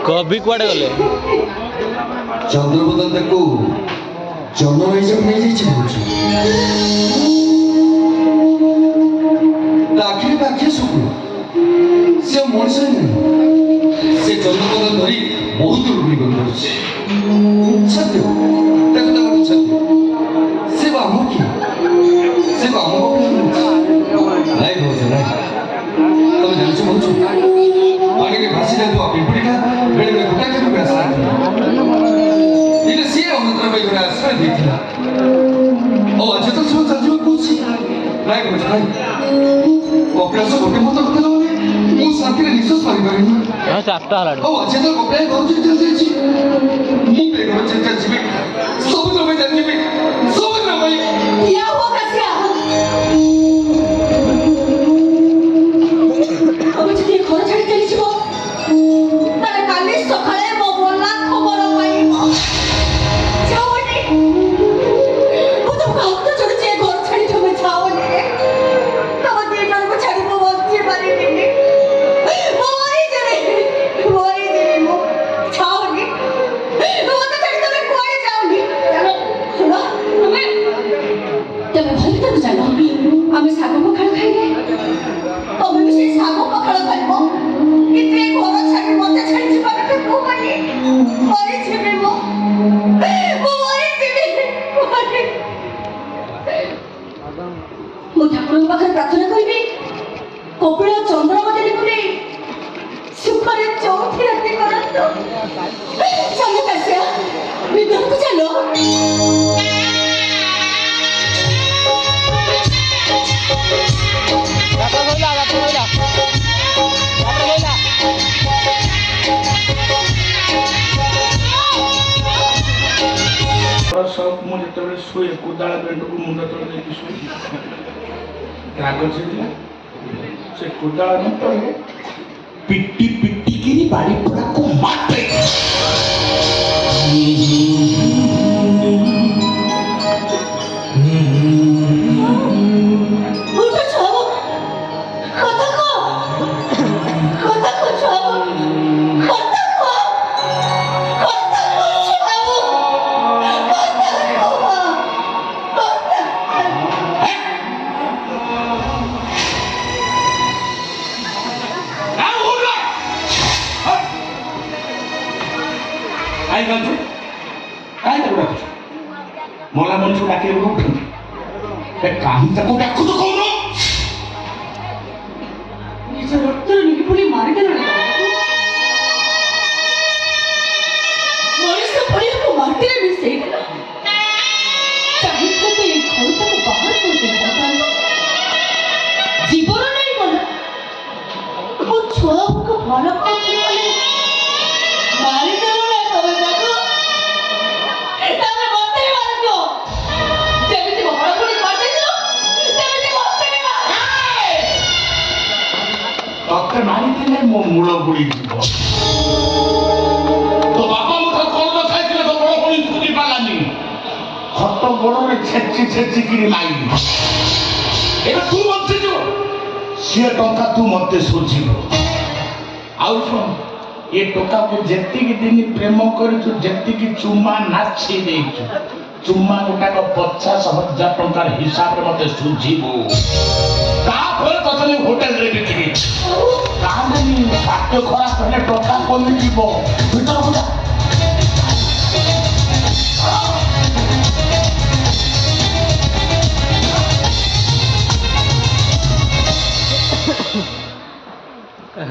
କବି କୁଆଡ଼େ ଗଲେ? ଚନ୍ଦ୍ରବଦନ ତାକୁ ଜନ୍ମ ହିସାବରେ ନେଇଯାଇଛି ଭାବୁଛି। ତା ଆଖିରେ ପାଖିଏ ଶୁକ୍ର, ସେ ଆଉ ମଣିଷ ହିଁ ନାହିଁ। ସେ ଚନ୍ଦ୍ରବଦନ ଧରି ବହୁତ ରୁପି କରିପାରୁଛି। ଛାତ୍ୟ ତାକୁ ତାକୁ ଛାତ୍ୟ ସେ ଆମ କିଏ? ସେ ଆମ ନାଇଁ ଭାବୁଛ ନାଇଁ, ତମେ ଜାଣିଛ ଭାବୁଛ ଆଗରେ ଭାସି ଯାଉଥିବା ପିମ୍ପୁଡ଼ିଟା ବେଳେ ବେଳେ ଗୋଟା କେବେ ଆସିଲା। ଏଇଟା ସିଏ ଅନୁତ୍ତର ପାଇଁ ଘରେ ଆଶ୍ରୟ ଦେଇଥିଲା। ଆଉ ଅଚେତ ସବୁ ଚାଲିଯିବା କହୁଛି ନାଇଁ ଭାବୁଛ ନାଇଁ, କପିଳାସ ଗୋଟେ ମତ କଥା ମାନେ ମୁଁ ଶାନ୍ତିରେ ନିଶ୍ୱାସ ମାରିପାରିନି। ଚାରିଟା ହେଲାଣି। ଆଉ ଅଚେତ କପିଳା ଘରକୁ ଚାଲିଯାଇଛି। ମୁଁ ବେଘର ଚାଲି ଯିବି, ସବୁଦିନ ପାଇଁ ଚାଲିଯିବି, ସବୁଦିନ ପାଇଁ। क्या हुआ कसिया? আমি যদি ঘর ছাড়ি চলে যাব তাহলে কালি সকালে মোবাইল খবর পাইব। যাওনি ମୁଁ ତ ହାତ ଯୋଡୁଛି ଏ ଘର ଛାଡି ତମେ ଯାଓନି। ତମ ଦି ଜଣଙ୍କୁ ଛାଡି ମୁଁ ବଞ୍ଚି ପାରିବିନି। ମୁଁ ମରିଯିବି ମୁଁ। ଯାଓନି, ମତେ ଛାଡି ତମେ କୁଆଡେ ଯାଓନି। ଶୁଣ ତମେ ଭଲ ତାକୁ ଜାଣ, ଆମେ ଶାଗ ପଖାଳ ଖାଇଲେ ତମେ ବି ସେଇ ଶାଗ ପଖାଳ ଖାଇବ। କିନ୍ତୁ ଏ ଘର ଛାଡି ମତେ ଛାଡି ଯିବା କଥା କୁହନି। ମରିଯିବି ମୁଁ ମରିଯିବି। ମୁଁ ଠାକୁରଙ୍କ ପାଖରେ ପ୍ରାର୍ଥନା କରିବି କପିଳ ଚନ୍ଦ୍ରମଦେବୀଙ୍କୁ ନେଇ ସୁଖରେ ଚଉଥି ରାତି କରନ୍ତୁ। ଚାଲ କାଶିଆ ଭିତରକୁ ଚାଲ। ମୁଁ ଯେତେବେଳେ ଶୁଏ କୋଦାଳ ବେଣ୍ଡକୁ ମୁଣ୍ଡ ତଳେ ଦେଇକି ଶୁଏ, ରାଗ ଚିଡ଼ିଲା ସେ କୋଦାଳ ନଟରେ ପିଟି ପିଟିକିରି ବାଡ଼ି ପଡ଼ାକୁ ମାଟେ। ମଲା ମଣିଷ ଡାକିବାକୁ ଉଠୁନି, କାହିଁ ତାକୁ ଡାକୁଛୁ କହୁନ? ନିଜ ରକ୍ତରୁ ନିପୁଣି ମାରିଦେଲଣି। ମଣିଷ ପଡ଼ିଆକୁ ମାଟିରେ ମିଶେଇଦେଲ। ଚାହିଁଥିଲେ ତ ଏ ଘରଟାକୁ ବାହାର କରିଦେଇଥାନ୍ତ। ଜୀବନ ନେଇ ଗଲ। ମୋ ଛୁଆକୁ ଭଲ ପାଉଥିଲି ବୋଲି ମାରିଦେଲ ନା ତମେ ତାକୁ। ତମେ ମତେ ମାରିଛ, ଯେମିତି ମୋ ବଡ଼ ବୁଢ଼ୀ କରିଦେଇଥିଲ ସେମିତି ମତେ ବି ମାର। ତତେ ମାରିଥିଲେ ମୋ ମୂଳ ବୁଡ଼ି ଯିବ। ତୋ ବାପା ମୁଠା କର୍ମ ଖାଇଥିଲେ ତ ବଡ଼ ଭଳି ଶୁଣି ପାରିଲାନି। ଖଟ ଗୋଡ଼ରେ ଛେଚି ଛେଚିକିରି ମାଇଲି। ଏବେ ତୁ ବଞ୍ଚିଯିବ, ସିଏ ଟଙ୍କା ତୁ ମତେ ଶୁଝିବ। ଆଉ ଶୁଣ, ଏ ଟଙ୍କାକୁ ଯେତିକି ଦିନ ପ୍ରେମ କରିଛୁ, ଯେତିକି ଚୁମା ନାଚି ଦେଇଛୁ, ଚୁମା ଗୋଟାକ 50,000 ଟଙ୍କାର ହିସାବରେ ମତେ ଶୁଝିବୁ। ତାପରେ ତତେ ହୋଟେଲରେ ବିକିବି। କାହିଁକି ପାଠ ଖରାପ ହେଲେ ଟଙ୍କା କମିଯିବ। ଭିତରକୁ ଯା।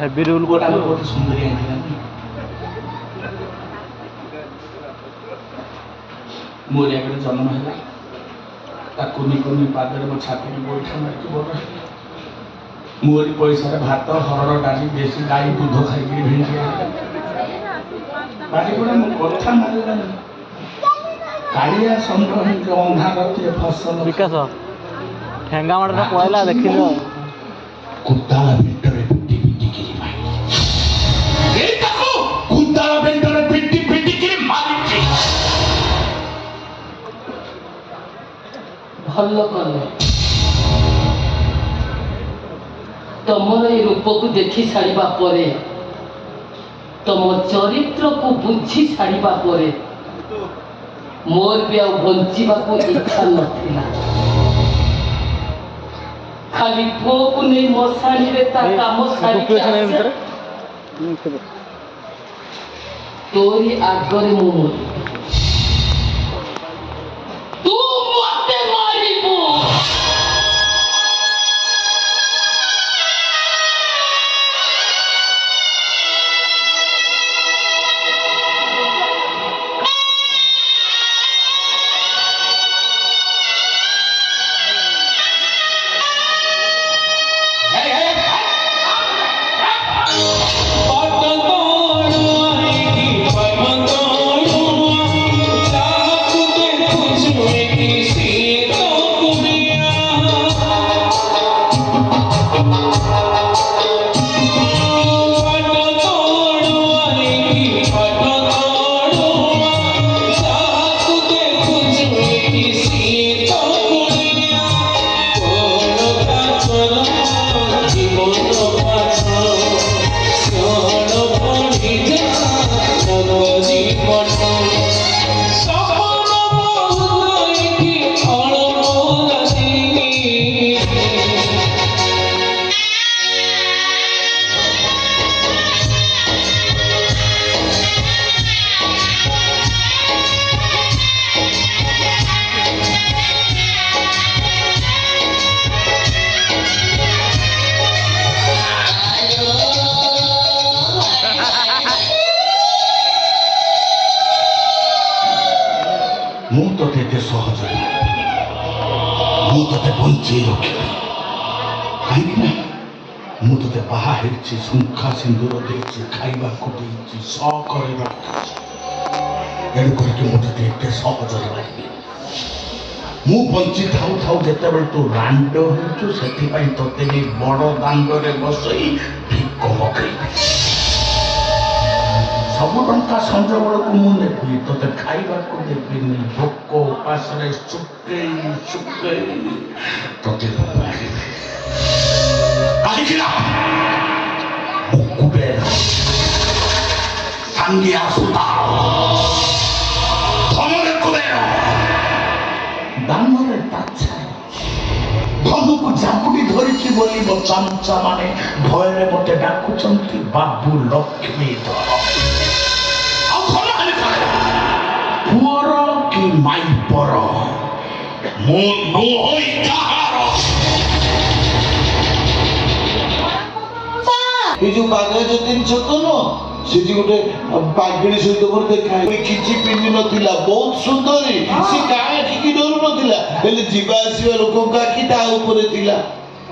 ହେଭି ରୁଲ୍ ଗୋଟାକ ବହୁତ ସୁନ୍ଦରୀ ଆଣିଥିଲା। ମୋର ଏକରେ ଜନ୍ମ ହେଲା, ତା କୁନି କୁନି ପାଦରେ ମୋ ଛାତିରେ ଗୋଇଠା ମାରିକି ବଡ଼ ହେଲା। ମୋରି ପଇସାରେ ଭାତ, ହରଡ଼ ଡାଲି, ଦେଶୀ ଗାଈ ଦୁଧ ଖାଇକିରି ଭେଣ୍ଡି ବାଡ଼ିଗୁଡ଼ା ମୋ କଥା ମାରିଲାନି। କାଳିଆ ଷଣ୍ଢ ହେଇକି ଅନ୍ଧାରତିରେ ଫସଲ ବିକାଶ ଠେଙ୍ଗା ମାଡ଼ଟା ପଳେଇଲା ଦେଖିଲ। କୋଦାଳ ଭିତରେ ପିଟି ପିଟିକିରି ମାରିଲି। ଏଇଟାକୁ କୋଦାଳ ଭିତରେ ପିଟି ପିଟିକିରି ମାରିଛି। ଭଲ କଲ। ତମର ଏଇ ରୂପକୁ ଦେଖି ସାରିବା ପରେ ତମ ଚରିତ୍ରକୁ ବୁଝି ସାରିବା ପରେ ମୋର ବି ଆଉ ବଞ୍ଚିବାକୁ ଇଚ୍ଛା ନଥିଲା। ଖାଲି ପୁଅକୁ ନେଇ ମଶାଣିରେ ତା କାମ ସାରିକି ଆସେ। ତୋରି ଆଗରେ ମୁଁ ମରିବି। ତୁ ମତେ ମାରିବୁ। ମୁଁ ତତେ ଏତେ ସହଜରେ ମାରିବିନି। ମୁଁ ତତେ ବଞ୍ଚେଇ ରଖିବି। କାହିଁକି ନା ମୁଁ ତତେ ବାହା ହେଇଛି, ଶଙ୍ଖା ସିନ୍ଦୁର ଦେଇଛି, ଖାଇବାକୁ ଦେଇଛି, ସହକରେ ରଖିଛି। ଏଣୁ କରିକି ମୁଁ ତତେ ଏତେ ସହଜରେ ମାରିବି। ମୁଁ ବଞ୍ଚି ଥାଉ ଥାଉ ଯେତେବେଳେ ତୁ ରାଣ୍ଡ ହେଉଛୁ, ସେଥିପାଇଁ ତତେ ବି ବଡ଼ ଦାଣ୍ଡରେ ବସେଇ ଭିକ ମଗେଇବି। ସବୁ ଟଙ୍କା ସଞ୍ଜ ବେଳକୁ ମୁଁ ନେବି, ତତେ ଖାଇବାକୁ ଦେବିନି। ଭୋକ ଉପାସରେ ଶୁକେଇ ଶୁକେଇ ତତେ ମାରିବି। କାହିଁକି ନା ମୁଁ କୁବେର, ସାଙ୍ଗିଆ ସୁତା, ଧନରେ କୁବେର, ଦାନରେ ତାଛା। ଧନକୁ ଜାବୁଡ଼ି ଧରିଛି ବୋଲି ମୋ ଚାମଚା ମାନେ ଭୟରେ ମତେ ଡାକୁଛନ୍ତି ବାବୁ ଲକ୍ଷ୍ମୀଧର। ପୁଅର କି ମାଇପର ମୁଁ ନୁହଁ କାହାର। ଏ ଯୋଉ ବାଗରାଜ ଜିନିଷ ତ ନୁହଁ, ସେଠି ଗୋଟେ ପାଗିଳି ସହିତ ମୋର ଦେଖା କିଛି ପିନ୍ଧି ନଥିଲା, ବହୁତ ସୁନ୍ଦରୀ। ସେ କାହା ଆଖିକି ଡରୁ ନଥିଲା, ହେଲେ ଯିବା ଆସିବା ଲୋକଙ୍କ ଆଖି ତା ଉପରେ ଥିଲା।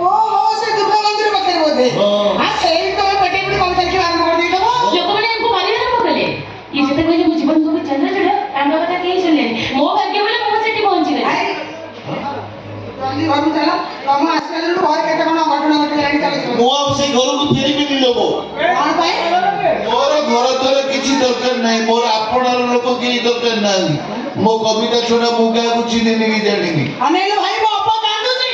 ଓହୋ, ସେ ଦୁର୍ଗା ମନ୍ଦିର ପାଖରେ ବୋଧେ। ହଁ। ସେଇଠି ତମେ ପେଟେଇ ପେଟେଇ କବିତା ଲେଖିବା ଆରମ୍ଭ କରିଦେଇଥିବ। ଲୋକମାନେ ଆମକୁ ମାରିବା ଆରମ୍ଭ କଲେ। ଇଏ ଯେତେ କହିଲେ ମୋ ଜୀବନ ସବୁ ଚନ୍ଦ୍ର ଚୂଡ଼, ତାଙ୍କ କଥା କେହି ଶୁଣିଲେନି। ମୋ ଭାଗ୍ୟ ବୋଲେ ମୁଁ ସେଠି ପହଞ୍ଚିଗଲି। ଜଲ୍ଦି ଘରକୁ ଚାଲ, ତମ ଆସିବା ଦିନଠୁ ଘରେ କେତେ କଣ ଘଟଣା ଘଟିଲାଣି। ଚାଲିଯିବ। ମୁଁ ଆଉ ସେ ଘରକୁ ଫେରିବିନି ଲୋକ। କଣ ପାଇଁ? ମୋର ଘର ଦ୍ୱାର କିଛି ଦରକାର ନାହିଁ, ମୋର ଆପଣାର ଲୋକ କେହି ଦରକାର ନାହାନ୍ତି। ମୋ କବିତା ଛଡା ମୁଁ କାହାକୁ ଚିହ୍ନିନି କି ଜାଣିନି। ଅନେଇଲେ ଭାଇ, ମୋ ଅପା କାନ୍ଦୁଛି।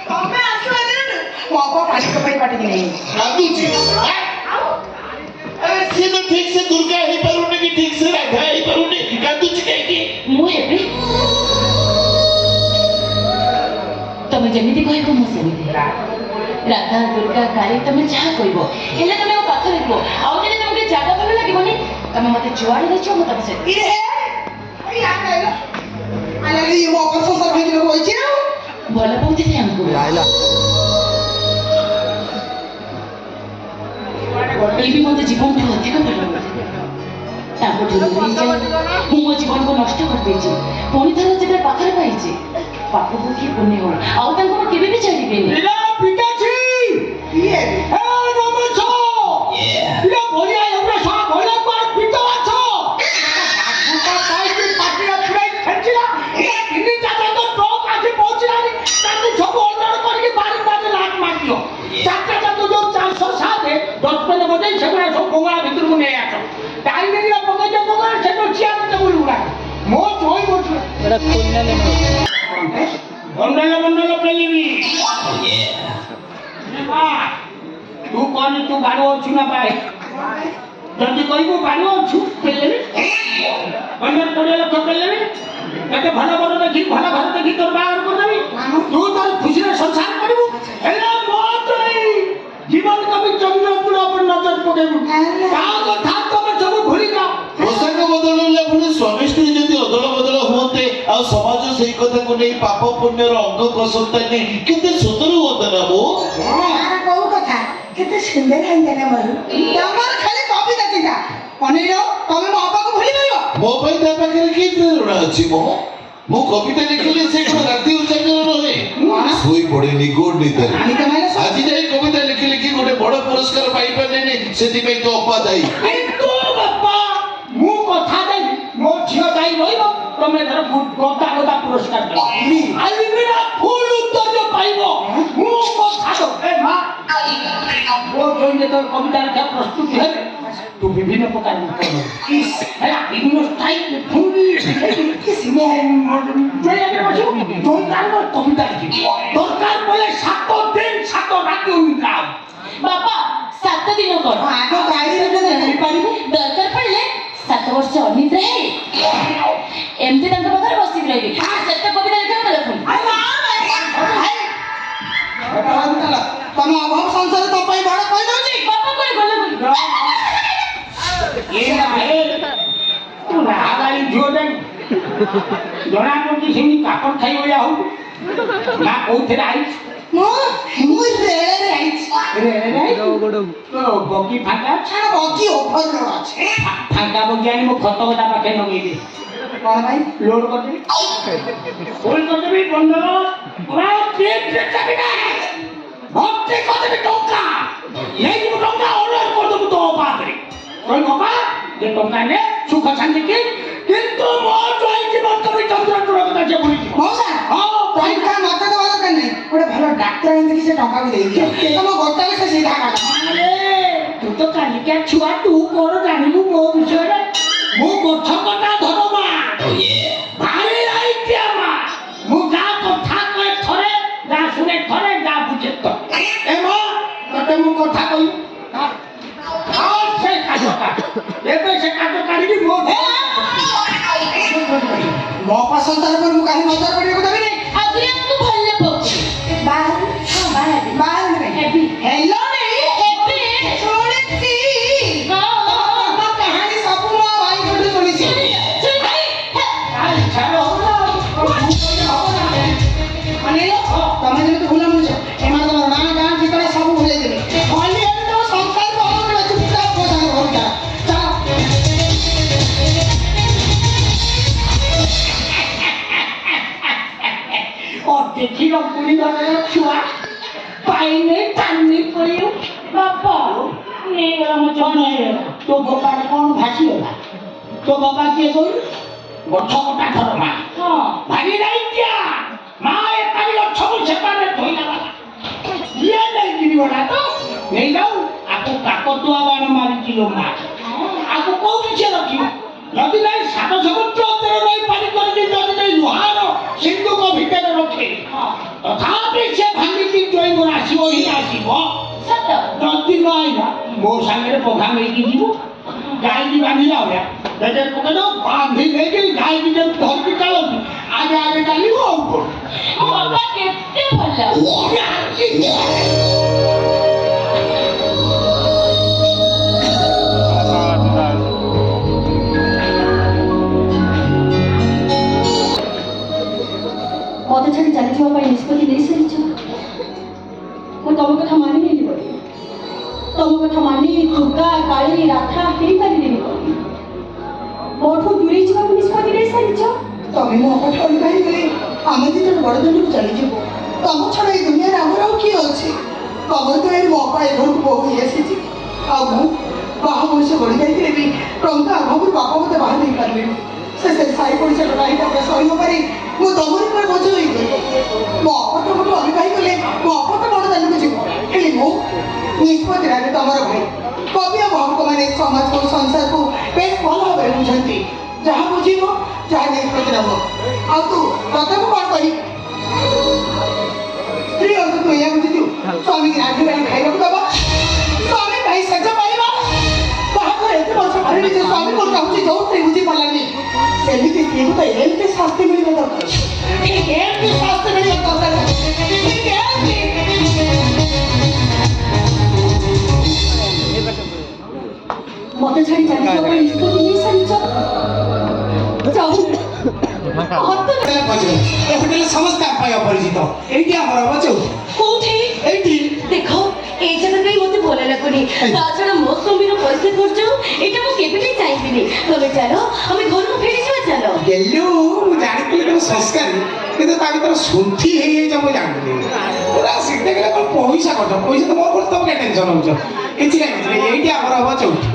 ତମେ ଆସିବା ଦିନଠୁ ମୋ ଅପା ପାଟିକ ପାଇଁ ପାଟିକି ନେଇ କାନ୍ଦୁଛି? ଆରେ ସିଏ ତ ଠିକ ସେ ଦୁର୍ଗା ହେଇପାରୁନି କି ଠିକ ସେ ରାଧା ହେଇପାରୁନି, କାନ୍ଦୁଛି କାହିଁକି? ମୁଁ ହେବି, ତମେ ଯେମିତି କହିବ ମୁଁ ସେମିତି। ରାଧା, ଦୁର୍ଗା, କାଳୀ, ତମେ ଯାହା କହିବ, ହେଲେ ତମେ ମୋ ପାଖରେ ଥିବ। ଆଉ ଯଦି ତମକୁ ଜାଗା ଭଲ ଲାଗିବନି, ତମେ ମତେ ଯୁଆଡେ ଦେଖିବ ମୁଁ ତମ ସହିତ। ମୋ ଅପା ସଂସାର ଭାଙ୍ଗିବାକୁ ହୋଇଛି ଆଉ। ଭଲ ପାଉଥିଲି ଆମକୁ। ଇଏ ବି ମତେ ଜୀବନଠୁ ଅଧିକ ଭଲ ପାଉଥିଲେ। ତାଙ୍କଠୁ ଦୂରେଇ ଯାଇ ମୁଁ ମୋ ଜୀବନକୁ ନଷ୍ଟ କରିଦେଇଛି। ପୁଣି ଥରେ ଯେତେବେଳେ ପାଖରେ ପାଇଛି, ପାପ ହଉ କି ପୁଣ୍ୟ ହଉ, ଆଉ ତାଙ୍କୁ ମୁଁ କେବେ ବି ଛାଡ଼ିବିନି। ତୁ କଣ ତୁ ଗାଡୁ ଅଛୁ ନା ପାଏ? जल्दी कहबू पारिबो छु पेलेबी 15-20 लाख पेलेबी एते भल भल देखि भल घर देखि तोर बाहर कर देबी तू तोर खुशी रे संसार करिबू एला मत जीवन कभी चंद्रपुर पर नजर पकेबू का कथा तमे सब भूली जा पोशाक बदलले पुଣି ସ୍ୱାମୀ ସ୍ତ୍ରୀ ଯଦି ଅଦଳ ବଦଳ ହୁଅନ୍ତେ ଆଉ ସମାଜ ସେଇ କଥାକୁ ନେଇ ପାପ ପୁଣ୍ୟର ଅଙ୍କ କଷନ୍ତା ନେଇ କେତେ ସୁନ୍ଦର ହୁଅନ୍ତା ନା ବୋ ଆରେ କୋଉ କଥା କେତେ ସୁନ୍ଦର ହେଇଥିଲା ନା ମୋର ତମର ଖାଲି କବିତା ଚିନ୍ତା ଅନିଲ ତମେ ମୋ ବାପାକୁ ଭୁଲି ପାରିବ ମୋ ପାଇଁ ତା ପାଖରେ କି ପ୍ରେରଣା ଅଛି ମୋ ମୁଁ କବିତା ଲେଖିଲେ ସେ କ'ଣ ରାତି ଉଜାଗର ରହେ ଶୋଇ ପଡ଼େନି ଗୋଡ଼ ନିଦରେ ଆଜି ଯାଇ କବିତା ଲେଖି ଲେଖି ଗୋଟେ ବଡ଼ ପୁରସ୍କାର ପାଇପାରିଲେନି ସେଥିପାଇଁ ତ ଅପା ଦାୟୀ କିନ୍ତୁ ବାପା ମୁଁ କଥା ଦେବି ମୋ ଝିଅ ଦାୟୀ ରହିବ ତମେ ଧର ଗଦା ଗଦା ପୁରସ୍କାର ଦେବ ଆଲିମିରା ଫୁଲ ଉତ୍ତର ପାଇବ ମୁଁ କଥା ଦବ ଏ ମା ମୋ ଜଇନେ ତ କବିତା ଲେଖା ପ୍ରସ୍ତୁତି ହେଲେ ତୁ ବିଭିନ୍ନ ପ୍ରକାର ହେଲା ବିଭିନ୍ନ ଷ୍ଟାଇଲ ଫୁଲି କବିତା ଲେଖିବି ଦରକାର ପଡ଼ିଲେ 7 ଦିନ 7 ରାତି ଉଇଁକା ବାପା 7 ଦିନ କର ଆଗ ଗାଈରେ ତ ଜାଣିପାରିବୁ ଦରକାର ପଡ଼ିଲେ 7 ବର୍ଷ ଅନିଦ୍ରା ହେଇ ଏମିତି ତାଙ୍କ ପାଖରେ ବସିକି ରହିବି ସେତେ କବିତା ଲେଖିବାକୁ ଦେଲେ ପୁଣି ତମ ଅଭାବ ସଂସାର ତମ ପାଇଁ ବଡ଼ କହିଦଉଛି ବାପା କୁଆଡ଼େ ଗଲେ ବୋଲି ଜଣା ପଡୁଛି ସେମିତି କାକର ଖାଇ ଭଳିଆ ହଉ ନା କୋଉଥିରେ ଆଇଛି ମୁଁ ରେଳରେ ଆଇଛି ବଗି ଫାଙ୍କା ଛାଡ଼ ବଗି ଓଭର ଅଛି ଫାଙ୍କା ବଗି ଆଣି ମୋ ଖତ ଗଦା ପାଖରେ ଲଗେଇବି କଣ ଭାଇ ଲୋଡ କରିଦେବି ଫୁଲ କରିଦେବି ବନ୍ଧନ ପୁରା ପ୍ଲେଟ୍ରେ ଚାବିନା ଭର୍ତ୍ତି କରିଦେବି ଟଙ୍କା ନେଇଯିବୁ ଟଙ୍କା ଅର୍ଡର କରିଦେବୁ ତୋ ପାଖରେ କହିବ ବାପା ଯେ ଟଙ୍କା ନେ ସୁଖ ଶାନ୍ତି କି କିନ୍ତୁ ମୋ ଜୟ ଜୀବନ କବି ଚନ୍ଦ୍ରଚୂଡ଼ କଥା ସେ ଭୁଲିଯିବ ମଉସା ଟଙ୍କା ମତେ ଦେବା ଦରକାର ନାହିଁ ଗୋଟେ ଭଲ ଡାକ୍ତର ଏମିତି ସେ ଟଙ୍କାକୁ ଦେଇଦିଅ ତମ ଗୋଟାକୁ ସେ ସିଧା କାଟ ଆରେ ତୁ ତ କାଲିକା ଛୁଆ ତୁ କଣ ଜାଣିବୁ ମୋ ବିଷୟରେ ମୁଁ ଗଛ କଟା ଧରମା ଭାରି ଆଇଟିଆ ମା ମୁଁ ଯାହା କଥା କହେ ଥରେ ଯାହା ଶୁଣେ ଥରେ ଯାହା ବୁଝେ ଥରେ ଏ ମା ତତେ ମୁଁ କଥା କହିବି ସେ କାଠ ଏବେ ସେ କାଠ କାଢିକି ମୋ ମୋ ପା ସଂସାର પર ମୁଁ କାହିଁ ନଜର କରିବାକୁ ଦେବିନି ଆଗୁରି ଆମକୁ ଭଲ ପଡୁଛି ବାହାରୁ ବାହାରୁ ହେବି ହେଲୋ ନେଇ ହେବି ଶୁଣିଛି ହଁ ତମ କାହାଣୀ ସବୁ ମୋ ଭାଇଙ୍କଠୁ ଶୁଣିଛି ଶୁଣି ଭାଇ ଅନିଲ ତମେ ଯେମିତି ଭୁଲ ମିଳୁଛ ଏମାନେ ତମର ନାଁ ଗାଁ ଠିକଣା ସବୁ ଭୁଲେଇ ଦେବେ ଖାଲି ଏବେ ତମ ସଂସାରକୁ ଅଲଗା ଚୁପଚାପ ମୋ ସାଙ୍ଗେ ଘରକୁ ଚାଲ ଦେଖିଲ ପୁଣି ଘରର ଛୁଆ ପାଇନେ ଟାଣି ପଡ଼ିବ ବାପା ନେଇଗଲା ମୋ ଜଣ ତୋ ବୋପାରେ କ'ଣ ଭାସିଗଲା ତୋ ବାପା କିଏ କହିଲୁ ଗଛ କଟା ଧରମା ହଁ ଭାରି ନାଇକିଆ ମା ଏକାରି ଗଛକୁ ସେପାରେ ଧୋଇଲା ବାଲା ଇଏ ନେଇକିରି ଗଲା ତ ନେଇଯାଉ ଆକୁ କାକତୁଆ ବାଣ ମାରିଛି ଲୋ ମା ଆକୁ କୋଉଠି ସେ ରଖିବ ଯଦି ନାଇଁ ସାତ ସମୁଦ୍ର ଉତ୍ତର ନଈ ପାଣି କରିକି ଯଦି ନାଇଁ ଲୁହାର ସିନ୍ଧୁକ ଭିତରେ ରଖେ ତଥାପି ସେ ଭାଙ୍ଗିକି ଜୈବର ଆସିବ ହିଁ ଆସିବ ସତ ଯଦି ନ ଆଇଲା ମୋ ସାଙ୍ଗରେ ପଘା ନେଇକି ଯିବୁ ଗାଈକି ବାନ୍ଧିଲା ଭଳିଆ ବେଟେ ପକେଇଦ ବାନ୍ଧି ନେଇକି ଗାଈକି ଯେମିତି ଧରିକି ଚାଲନ୍ତି ଆଗେ ଆଗେ ଚାଲିବ ଆଉ କ'ଣ ମୋ ବାପା କେତେ ଭଲ ମତେ ଛାଡ଼ି ଚାଲିଯିବା ପାଇଁ ନିଷ୍ପତ୍ତି ନେଇସାରିଛ ମୁଁ ତମ କଥା ମାନିନେଲି ବୋଲି ତମ କଥା ମାନି ଦୁର୍ଗା କାଳୀ ରାଧା ହେଇପାରିଲିନି ବୋଲି ମୋଠୁ ଦୂରେଇ ଯିବାକୁ ନିଷ୍ପତ୍ତି ନେଇସାରିଛ ତମେ ମୋ ଅପଠ ଅଲଗା ହେଇଗଲେ ଆମେ ଦି ଜଣ ବଡ଼ ଜଣକୁ ଚାଲିଯିବୁ ତମ ଛଡ଼ା ଏଇ ଦୁନିଆରେ ଆମର ଆଉ କିଏ ଅଛି ତମର ତ ଏଇ ମୋ ଅପା ଏ ଘରକୁ ବୋହୁ ହେଇ ଆସିଛି ଆଉ ମୁଁ ବାହା ବୟସ ବଢ଼ି ଯାଇଥିଲେ ବି ଟଙ୍କା ଅଭାବରୁ ବାପା ମୋତେ ବାହା ଦେଇପାରିଲେନି ସେ ସାଇ ପଡ଼ିଶାର ରାହିଟା ପୁରା ସହି ପାରି ମୁଁ ତମରି ଉପରେ ବୋଝ ହେଇଗଲି ମୋ ଅପଟ ମୋଠୁ ଅଲଗା ହେଇଗଲେ ମୋ ଅପଟ ବଡ଼ ଦାନକୁ ଯିବ ହେଲେ ମୁଁ ନିଷ୍ପତ୍ତି ନେଲେ ତମର ଭାଇ କବି ଆଉ ଭାବୁକମାନେ ସମାଜକୁ ସଂସାରକୁ ବେଶ ଭଲ ଭାବରେ ବୁଝନ୍ତି ଯାହା ବୁଝିବ ଯାହା ନିଷ୍ପତ୍ତି ନେବ ଆଉ ତୁ ତତେ ମୁଁ କ'ଣ କହିବି ସ୍ତ୍ରୀ ଅର୍ଥ ତୁ ଏଇଆ ବୁଝିଛୁ ସ୍ୱାମୀକି ରାନ୍ଧି ବାଢ଼ି ଖାଇବାକୁ ଦେବ ସ୍ୱାମୀ ପାଇଁ ସେଜ ପାଇବା ବାହାଘର ଏତେ ସ୍ତ୍ରୀକୁ ତ ଏମିତି ଶାସ୍ତି ମିଳିବା ଦରକାର, ଏମିତି ଶାସ୍ତି ମିଳିବା ଦରକାର, ଏମିତି। ମତେ ଛାଡ଼ି ଚାଲିଯିବା ପାଇଁ ନିଷ୍ପତ୍ତି ନେଇସାରିଛ। ଏ ହୋଟେଲ ସମସ୍ତେ ପାଇଁ ଅପରିଚିତ। ଏଇଠି ଆମର ହବ ଚଉଠି। କୋଉଠି? ଏଇଠି ଦେଖ এই জায়গা কাই মতে ভালো লাগুনি, তাছাড়া ମୋ ସ୍ୱାମୀର ପଇସା ଖର୍ଚ୍ଚ এটা ମୁଁ କେବେ ବି ଚାହିଁବିନି। ତମେ ଚାଲ ଆମେ ଘରକୁ ଫେରିଯିବା ଚାଲ। ଗେଲୁ ମୁଁ ଜାଣିଥିଲି ତମ ସଂସ୍କାରୀ, କିନ୍ତୁ ତା ଭିତରେ ଶୁଣ୍ଠି ହେଇଯାଇଛି ମୁଁ ଜାଣିଥିଲି। ପୁରା ସିଧା ଗଲେ କଣ ପଇସା ଖର୍ଚ୍ଚ, ପଇସା ତ ମୋର ଖର୍ଚ୍ଚ, ତମେ କାଇଁ ଟେନସନ ହଉଛ? କିଛି ନାହିଁ, ଏଇଠି ଆମର ହବ ଚଉଠି।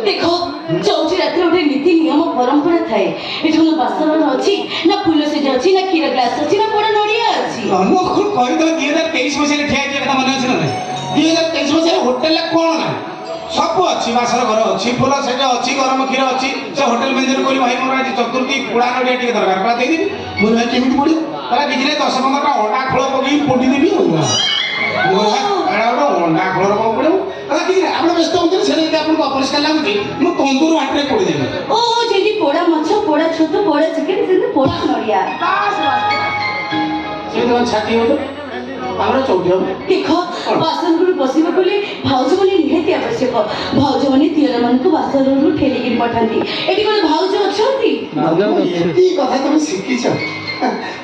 ଦେଖ ଚଉଠି ରାତିରେ ଗୋଟେ ନୀତି ନିୟମ ପରମ୍ପରା ଥାଏ। ଏଠି ନା ବାସନ ଅଛି, ନା ଫୁଲ ସଜ୍ଜା ଅଛି, ନା କ୍ଷୀର ଗ୍ଲାସ ଅଛି, ନା ପୋଡ଼ା ନଡ଼ିଆ ଅଛି। ମୁଁ କହିଦେବ 2023 ମସିହାରେ ଠିଆ ହେଇଥିବା କଥା ମନେ ଅଛି ନା ନାହିଁ? 2023 ମସିହାରେ ହୋଟେଲରେ କ'ଣ ନାହିଁ ସବୁ ଅଛି। ବାସନ ଘର ଅଛି, ଫୁଲ ସଜ୍ଜା ଅଛି, ଗରମ କ୍ଷୀର ଅଛି। ସେ ହୋଟେଲ ମ୍ୟାନେଜର କହିଲି ଭାଇ ମୋର ଆଜି ଚତୁର୍ଥୀ ପୋଡ଼ା ନଡ଼ିଆ ଟିକେ ଦରକାର, କହିଲା ଦେଇଦେବି। ମୁଁ ଭାଇ କେମିତି ପଡ଼ିବ? କହିଲା କିଛି ନାହିଁ 10-15ଟା ଅଣ୍ଡା ଖୋଳ ପକେଇକି ପୋଡ଼ି ଦେବି ଆଉ। ଗୋଟେ ଅଣ୍ଡା ଖୋଳର କ'ଣ ପଡ଼ିବ? କହିଲା କିଛି ନାହିଁ ଆପଣ ବ୍ୟସ୍ତ ହୁଅନ୍ତୁନି, ସେଟା ଯଦି ଆପଣଙ୍କୁ ଅପରିଷ୍କାର ଲାଗୁଛି ମୁଁ ତନ୍ଦୁର ହାଟରେ ପୋଡ଼ି ଦେବି। ଓହୋ ଯେମିତି ପୋଡ଼ା ମାଛ, ପୋଡ଼ା ଛତୁ, ପୋଡ଼ା ଚିକେନ, ସେମିତି ପୋଡ଼ା ନଡ଼ିଆ। ସେ ତମ ଛାତି ହବ ଆମର ଚଉଠି ହବ। ଦେଖ ବାସନଘରୁ ବସିବାକୁ ହେଲେ ଭାଉଜ ମାନେ ନିହାତି ଆବଶ୍ୟକ। ଭାଉଜ ମାନେ ଦିଅରମାନଙ୍କୁ ବାସନରୁ ଠେଲିକିରି ପଠାନ୍ତି। ଏଠି କ'ଣ ଭାଉଜ ଅଛନ୍ତି? ଏତିକି କଥା ତମେ ଶିଖିଛ।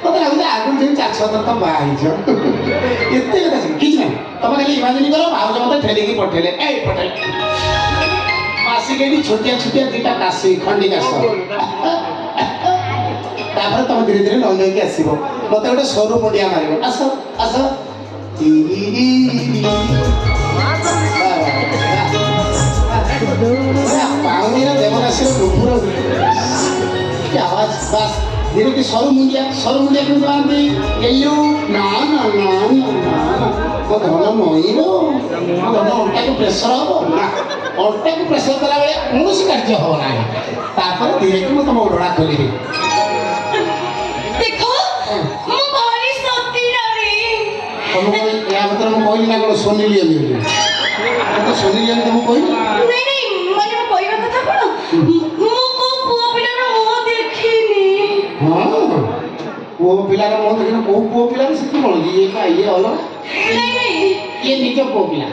ମତେ ଲାଗୁଛି ଆଗରୁ ଯେମିତି 4-6 ଥର ତମ ବାହା ହେଇଛ। ଏତେ କଥା ଶିଖ କିଛି ନାହିଁ, ତମେ ଖାଲି ଇମାଜିନ କର ଭାଉଜ ମତେ ଠେଲିକି ପଠେଇଲେ, ଏଇ ପଠେଇଲେ ଆସିକି ଏଠି ଛୋଟିଆ ଛୋଟିଆ 2ଟା କାଶି ଖଣ୍ଡି କାଶ। ତାପରେ ତମେ ଧୀରେ ଧୀରେ ନଈ ନଈକି ଆସିବ, ମତେ ଗୋଟେ ସରୁ ମୁଣ୍ଡିଆ ମାରିବ, ଆସ ଆସ। ପାଉନିର ଦେବଦାସୀର ରୁପୁର ଆୱାଜ ବାସ୍ ଧୀରେ ଧୀରେ ସରୁ ମୁଣ୍ଡିଆ କେମିତି ମାରନ୍ତି? ଏଲୁ ନା ନା ନା ନା ମୋ ଧନ ନଈର ମୋ ଧନ ଅଣ୍ଟାକୁ ପ୍ରେସର ହବ ନା, ଅଣ୍ଟାକୁ ପ୍ରେସର ଦେଲା ବେଳେ କୌଣସି କାର୍ଯ୍ୟ ହବ ନାହିଁ। ତାପରେ ଧୀରେ ଧୀରେ ମୁଁ ତମ ଓଢ଼ଣା ଖୋଲିବି। ତମକୁ ଏହା ଭିତରେ ମୁଁ କହିଲି ନା କ'ଣ ସୋନି ଲିଅନି ବୋଲି? ତ ସୋନି ଲିଅନି ତମକୁ କହିଲି? ନାଇଁ ନାଇଁ ମାନେ ମୋ କହିବା କଥା କ'ଣ, ମୁଁ କୋଉ ପୁଅ ପିଲାର ମୁହଁ ଦେଖିନି। ହଁ ପୁଅ ପିଲାର ମୁହଁ ଦେଖିନ? କୋଉ ପୁଅ ପିଲାର ସେଠି କ'ଣ ଇଏ ଅଲଗା? ନାଇଁ ନାଇଁ ଇଏ ନିଜ ପୁଅ ପିଲା।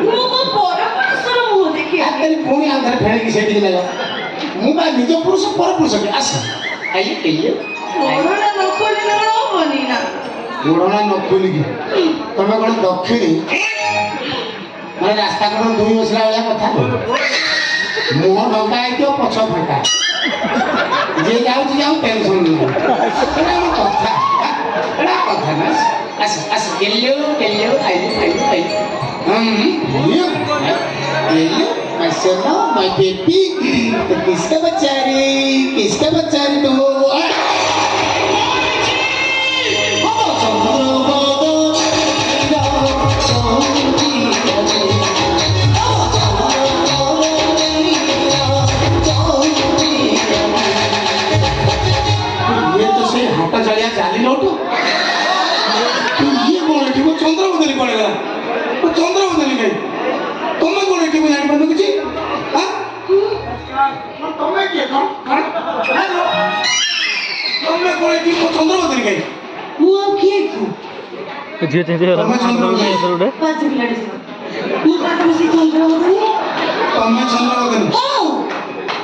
ମୁଁ କୋଉ ପର ପୁରୁଷର ମୁହଁ ଦେଖିନି। ଆରେ ପୁଣି ଆଉ ଥରେ ଫେଣିକି ସେଇଠିକି ନେଲ। ମୁଁ ବା ନିଜ ପୁରୁଷ ପର ପୁରୁଷ କି ଆସ ଆଇଏ ଏଇଏ ଓଢ଼ଣା ନ ଖୋଲିଲେ କ'ଣ ହବନି ନା? ଓଢ଼ଣା ନ ଖୋଲିକି ତମେ କ'ଣ ଦକ୍ଷିଣୀ ମାନେ ରାସ୍ତା କଡ଼ ଦୁଇ ବସିଲା ଭଳିଆ କଥା? ମୁହଁ ଢଙ୍କା ହେଇଥିବ, ପଛ ଫାଙ୍କା, ଯିଏ ଯାଉଛି ଯାଉ ଟେନସନ ନାହିଁ। ଏଇଟା କଥା, ଏଇଟା କଥା ନା। ଆସ ଆସ ଏଲ୍ୟୁ ଏଲ୍ୟୁ ଆଇଲୁ ଆଇଲୁ ଆଇଲୁ एल्लू माय सोना माय बेबी तो किसका बच्चा रे तो ये तो से हाटा चलिया जाली नोटो ये कौन है? चंद्रवदनी पड़ेगा चंद्रवदनी कहीं तुम कौन है? जानी पार किसी तुम्हें किए कौन तुम्हें कौन है? चंद्रवदनी कहीं ମୁଁ ଆଉ କିଏ କୁ ଝିଅ ଚାହିଁଥିଲେ ତମେ ଚନ୍ଦ୍ରବଦନୀ ଗୋଟେ ପାଞ୍ଚ ପିଲାଟେ ମୁଁ କ'ଣ ତମ ସେଇ ଚନ୍ଦ୍ରବଦନୀ? ତମେ ଚନ୍ଦ୍ରବଦନୀ ହଁ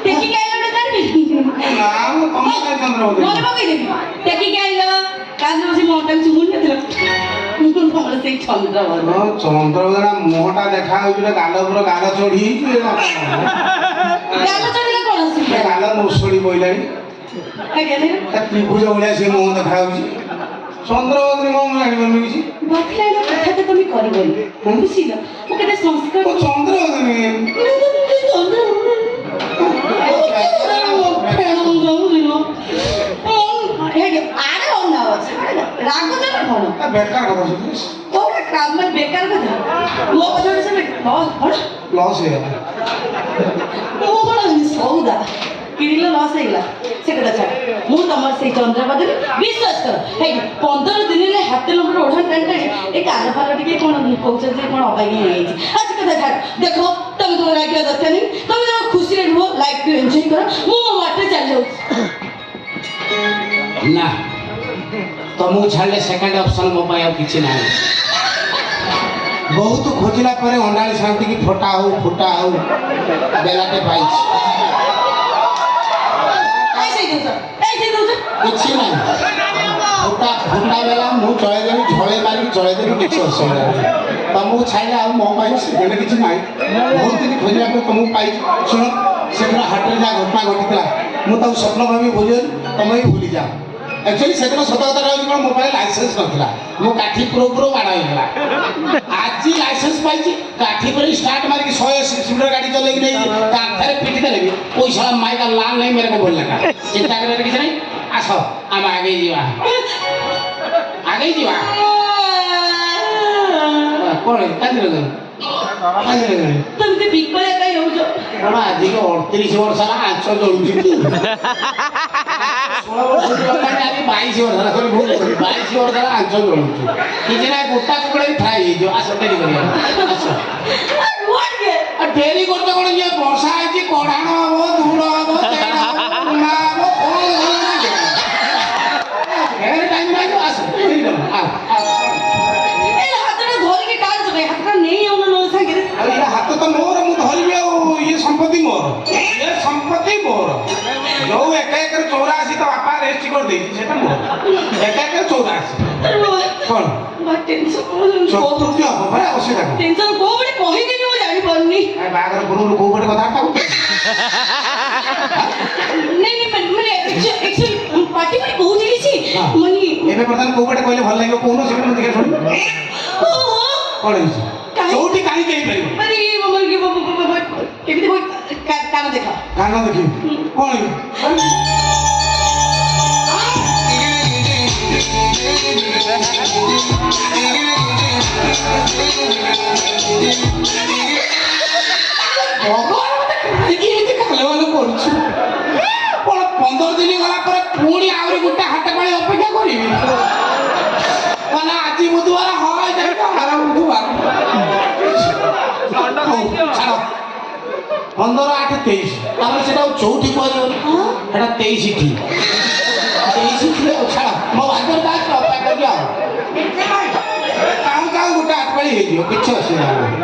ଟେକିକି ଆଇଲ ଗୋଟେ କରିବି ନା ମୁଁ ତମେ କାଇଁ ଚନ୍ଦ୍ରବଦନୀ ମନେ ପକେଇଦେବି। ଟେକିକି ଆଇଲ କାଲି ବସି ମନଟାକୁ ଚୁମୁନି ନଥିଲା ତମର ସେଇ ଚନ୍ଦ୍ରବଦନୀ। ଚନ୍ଦ୍ରବଦନା ମୁହଁଟା ଦେଖା ହଉଛି ଗାଲ ଉପର ଗାଲ ଚଢି ଗାଲ ଚଢ଼ିଲେ କ'ଣ ଅସୁବିଧା? ଗାଲ ନୋସଳି ପଇଲାଣି ଆଜ୍ଞା ତ୍ରିଭୁଜ ଭଳିଆ ସେ ମୁହଁ ଦେଖା ହଉଛି। ଚନ୍ଦ୍ରବଦନୀ କ'ଣ ମୁଁ ଜାଣିପାରୁନି କିଛି। ବତଲାଇଲ କଥା ତ ତମେ କରିବନି ବୁଝିଲ? ମୁଁ କେତେ ସଂସ୍କାର ଚନ୍ଦ୍ରବଦନୀ ବେକାର କଥା ଶୁଣିସ୍ ବେକାର କଥା ମୋ କଥା ଲସ୍ ହେଇଗଲା। ମୁଁ କ'ଣ ସଉଦା କିଣିଲ ଲସ୍ ହେଇଗଲା ସେ କଥା ଛାଡ଼। ମୁଁ ତମର ସେଇ ଚନ୍ଦ୍ରବଦନୀ ବିଶ୍ୱାସ କର ହେଇ 15 ଦିନରେ ହାତେ ଲମ୍ବର ଓଢ଼ା ଟାଣି ଏ କାନ ଫାନ ଟିକେ କ'ଣ କହୁଛନ୍ତି କ'ଣ ଅବାଗି ହେଇଯାଇଛି। ଆଜି କଥା ଛାଡ଼। ଦେଖ ତମେ ତୁମ ରାଗିବା ଦରକାର ନାହିଁ। ତମେ ତମ ଖୁସିରେ ରୁହ, ଲାଇଫ୍କୁ ଏନ୍ଜୟ କର। ମୁଁ ମୋ ବାଟରେ ଚାଲି ଯାଉଛି। ନା ତମକୁ ଛାଡ଼ିଲେ ସେକେଣ୍ଡ ଅପସନ୍ ମୋ ପାଇଁ ଆଉ କିଛି ନାହିଁ। ବହୁତ ଖୋଜିଲା ପରେ ଅଣ୍ଡାଳି ଶାନ୍ତିକି ଫଟା ହଉ ଫୁଟା ହଉ ବେଲାଟେ ପାଇଛି। କିଛି ନାହିଁ ଫୁଟା ଫୁଟା ବେଲା ମୁଁ ଚଳେଇଦେବି ଝଳେଇ ମାରିକି ଚଳେଇଦେବି କିଛି ଅସୁବିଧା ନାହିଁ। ତମକୁ ଛାଡ଼ିଲେ ଆଉ ମୋ ପାଇଁ ସେକେଣ୍ଡ କିଛି ନାହିଁ। ବହୁତ ଦିନ ଖୋଜିଲା ପରେ ତମକୁ ପାଇଛି। ଶୁଣ ସେଦିନ ହାଟରେ ଯାହା ଘଟଣା ଘଟିଥିଲା ମୁଁ ତାକୁ ସ୍ୱପ୍ନ ଭାବି ଭୁଲିଗଲି ତମେ ବି ଭୁଲିଯାଅ। ଆକ୍ଚୁଆଲି ସେଦିନ ସତ କଥାଟା ହେଉଛି କ'ଣ ମୋ ପାଖରେ ଲାଇସେନ୍ସ ନଥିଲା। ମୋ କାଠି ପୁରୋ ମାଡ଼ ହେଇଗଲା। ଆଜି ଲାଇସେନ୍ସ ପାଇଛି କାଠି କରି ଷ୍ଟାର୍ଟ ମାରିକି 180 ସ୍ପିଡର ଗାଡ଼ି ଚଲେଇକି ନେଇକି କାନ୍ଥରେ ପିଟି ଦେଲେ ବି ପଇସା ମାଇକା ଲାଲ ନାହିଁ ମେରେ ବୋଲ ଲେଖା। ଚିନ୍ତା କରିବାର କିଛି ନାହିଁ। ଆସ ଆମେ ଆଗେଇ ଯିବା ଆଗେଇ ଯିବା। କ'ଣ କାନ୍ଦିଲେ ତମେ ବିକଳିଆ କାଇଁ ହଉଛ? କ'ଣ ଆଜିକି 38 ବର୍ଷ ହେଲା ଆଞ୍ଚ ଜଳୁଛି। 16 ବର୍ଷ ହେଲାଣି ଆଜି 22 ବର୍ଷ ହେଲା 22 ବର୍ଷ ହେଲା ଆଞ୍ଚ ଜଳୁଛି। କିଛି ନାହିଁ ଗୋଟା କୁକୁଡ଼ା ବି ଫ୍ରାଏ ହେଇଯିବ। ଆସ ଡେରି କରିବା ଆସ। ଡେରି କରୁଛ କ'ଣ ଇଏ ବର୍ଷା ହେଇଛି କଢ଼ାଣ ହବ ଧୂଳ ହବ ତେଲ ହବ ଲୁଣା ହବ କ'ଣ ଟାଇମ୍ ନାହିଁ। ଆସ ଡେରି କର। ହାତ ତ ମୋର ମୁଁ ଧରିବି ଆଉ ଇଏ ସମ୍ପତ୍ତି ମୋର ଯୋଉ 1 ଏକର 84 ତ ବାପା ରେଜିଷ୍ଟ୍ରି କରିଦେଇଛି ସେଟା ମୋର 1 ଏକର 84। କ'ଣ ଚତୁର୍ଥୀ ହବ ପରା ଅସୁବିଧା କ'ଣ? ବାହାଘର ପୂର୍ବରୁ କୋଉ ଗୋଟେ କଥାବାର୍ତ୍ତା କରୁଛ? ଏବେ ବର୍ତ୍ତମାନ କୋଉ ଗୋଟେ କହିଲେ ଭଲ ଲାଗିବ କହୁନ ସେଟା ମୁଁ ଦେଖିବା ଶୁଣିବି। କ'ଣ ହେଇଛି ଯୋଉଠି କାହିଁକି ହେଇପାରିବ କାନ ଦେଖିବି କ'ଣ କରୁଛୁ? କ'ଣ 15 ଦିନ ଗଲା ପରେ ପୁଣି ଆହୁରି ଗୋଟେ ହାଟ ପାଳି ଅପେକ୍ଷା କରିବି? ମାନେ ଆଜି ବୁଧବାର ହଁ ହାର ବୁଧବାର 15/8/23 ତାପରେ ସେଟା ଆଉ 4ଠି କହିବନି ସେଟା 23 ଠିକ 23 ଥିଲେ ଛାଡ଼ ମୋ ଭାଗ୍ୟରେ ତା ଅପେକ୍ଷା କରିବି ଆଉ କାଉ ଗୋଟେ ହାଟ ପାଳି ହେଇଯିବ କିଛି ଅସୁବିଧା ନାହିଁ।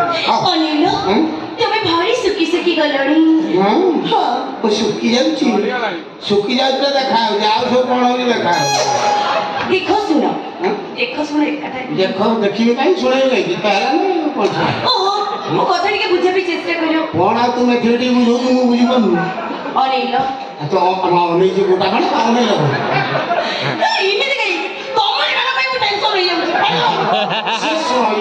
ତମେ ଭାରି ଶୁକି ଗଲଣି। ଶୁକି ଯାଉଛି ତ ଦେଖା ହଉଛି ଆଉ ସବୁ କ'ଣ ହଉଛି ଦେଖା ହଉଛି। ଦେଖ ଶୁଣ ଏକାଟା ଦେଖ ଦେଖିବି କାହିଁ ଶୁଣେଇବି କାହିଁକି ହେଲାନି ଓହୋ ମୋ କଥା ଟିକେ ବୁଝିବା ପାଇଁ ଚେଷ୍ଟା କର। କ'ଣ ଆଉ ତୁମେ ଟିକେ ବୁଝଉଛୁ ମୁଁ ବୁଝିପାରୁନି। ଅନେଇଲ ତ ଅନେଇଛି ଗୋଟା କ'ଣ ଅନେଇଲ ଏମିତି କାହିଁ ତମରି ମାନଙ୍କ ପାଇଁ ମୁଁ ଟେନସନ ହେଇଯାଉଛି।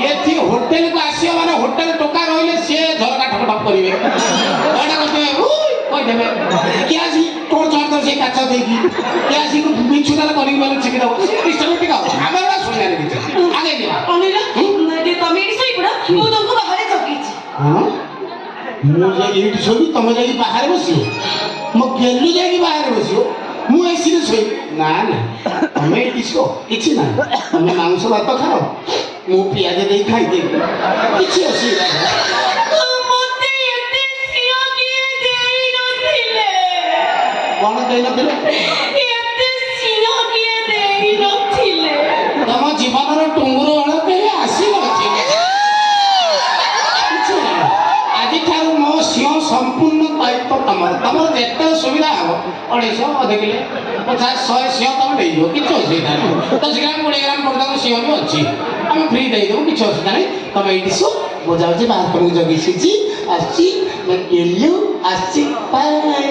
ଏଠି ହୋଟେଲକୁ ଆସିବ ମାନେ ହୋଟେଲ ଟୋକା ରହିଲେ ସିଏ ଝରକା ଠକ ଠକ କରିବେ କହିଦେବେ କିଏ ଆସି କ'ଣ ଚଢ଼ ସେ କାଚ ଦେଇକି କିଏ ଆସି ମିଛୁଟାରେ କରିକି ଗଲେ ଛିକି ଦେବ ଟିକେ ହବ ଆମେ ଏଗୁଡ଼ା ଶୁଣିବାରେ କିଛି ଆଗେଇ ଯିବା। ଅନେଇଲ ତମେ ଏଠି ଶୋଇପଡ଼ ମୁଁ ତମକୁ ବାହାରେ ଜଗିଛି। ମୁଁ ଯାଇକି ଏଇଠି ଶୋଇବି ତମେ ଯାଇକି ବାହାରେ ବସିବ ମୋ ଗେଲୁ ଯାଇକି ବାହାରେ ବସିବ ମୁଁ ଏସିରେ ଶୋଇବି ନା ତମେ ଏଇଠି ଶୁଅ କିଛି ନାହିଁ ତମେ ମାଂସ ଭାତ ଖାଅ ମୁଁ ପିଆଜ ଦେଇ ଖାଇଦେବି କିଛି ଅସୁବିଧା ନାହିଁ। କ'ଣ ଦେଇନଥିଲେ ତମ ଜୀବନର ଟୁଙ୍ଗୁରୁ ବେଳ କେହି ଆସିନଥିଲେ। ଆଜିଠାରୁ ମୋ ସିଂହ ସମ୍ପୂର୍ଣ୍ଣ ଦାୟିତ୍ୱ ତମର ଯେତେ ସୁବିଧା ହେବ 250 ଅଧ କିଲୋ 50 100 ସିଂହ ତମେ ନେଇଯିବ କିଛି ଅସୁବିଧା ନାହିଁ। 10 ଗ୍ରାମ 20 ଗ୍ରାମ ପର୍ଯ୍ୟନ୍ତ ସିଂହ ବି ଅଛି ଆମେ ଫ୍ରି ଦେଇଦେବୁ କିଛି ଅସୁବିଧା ନାହିଁ। ତମେ ଏଇଠି ଶୁଅ ମୁଁ ଯାଉଛି ବାହାର ତମକୁ ଜଗି ଶିଖି ଆସିଛି ଗେଲୁ ଆସିଛି ବାଏ।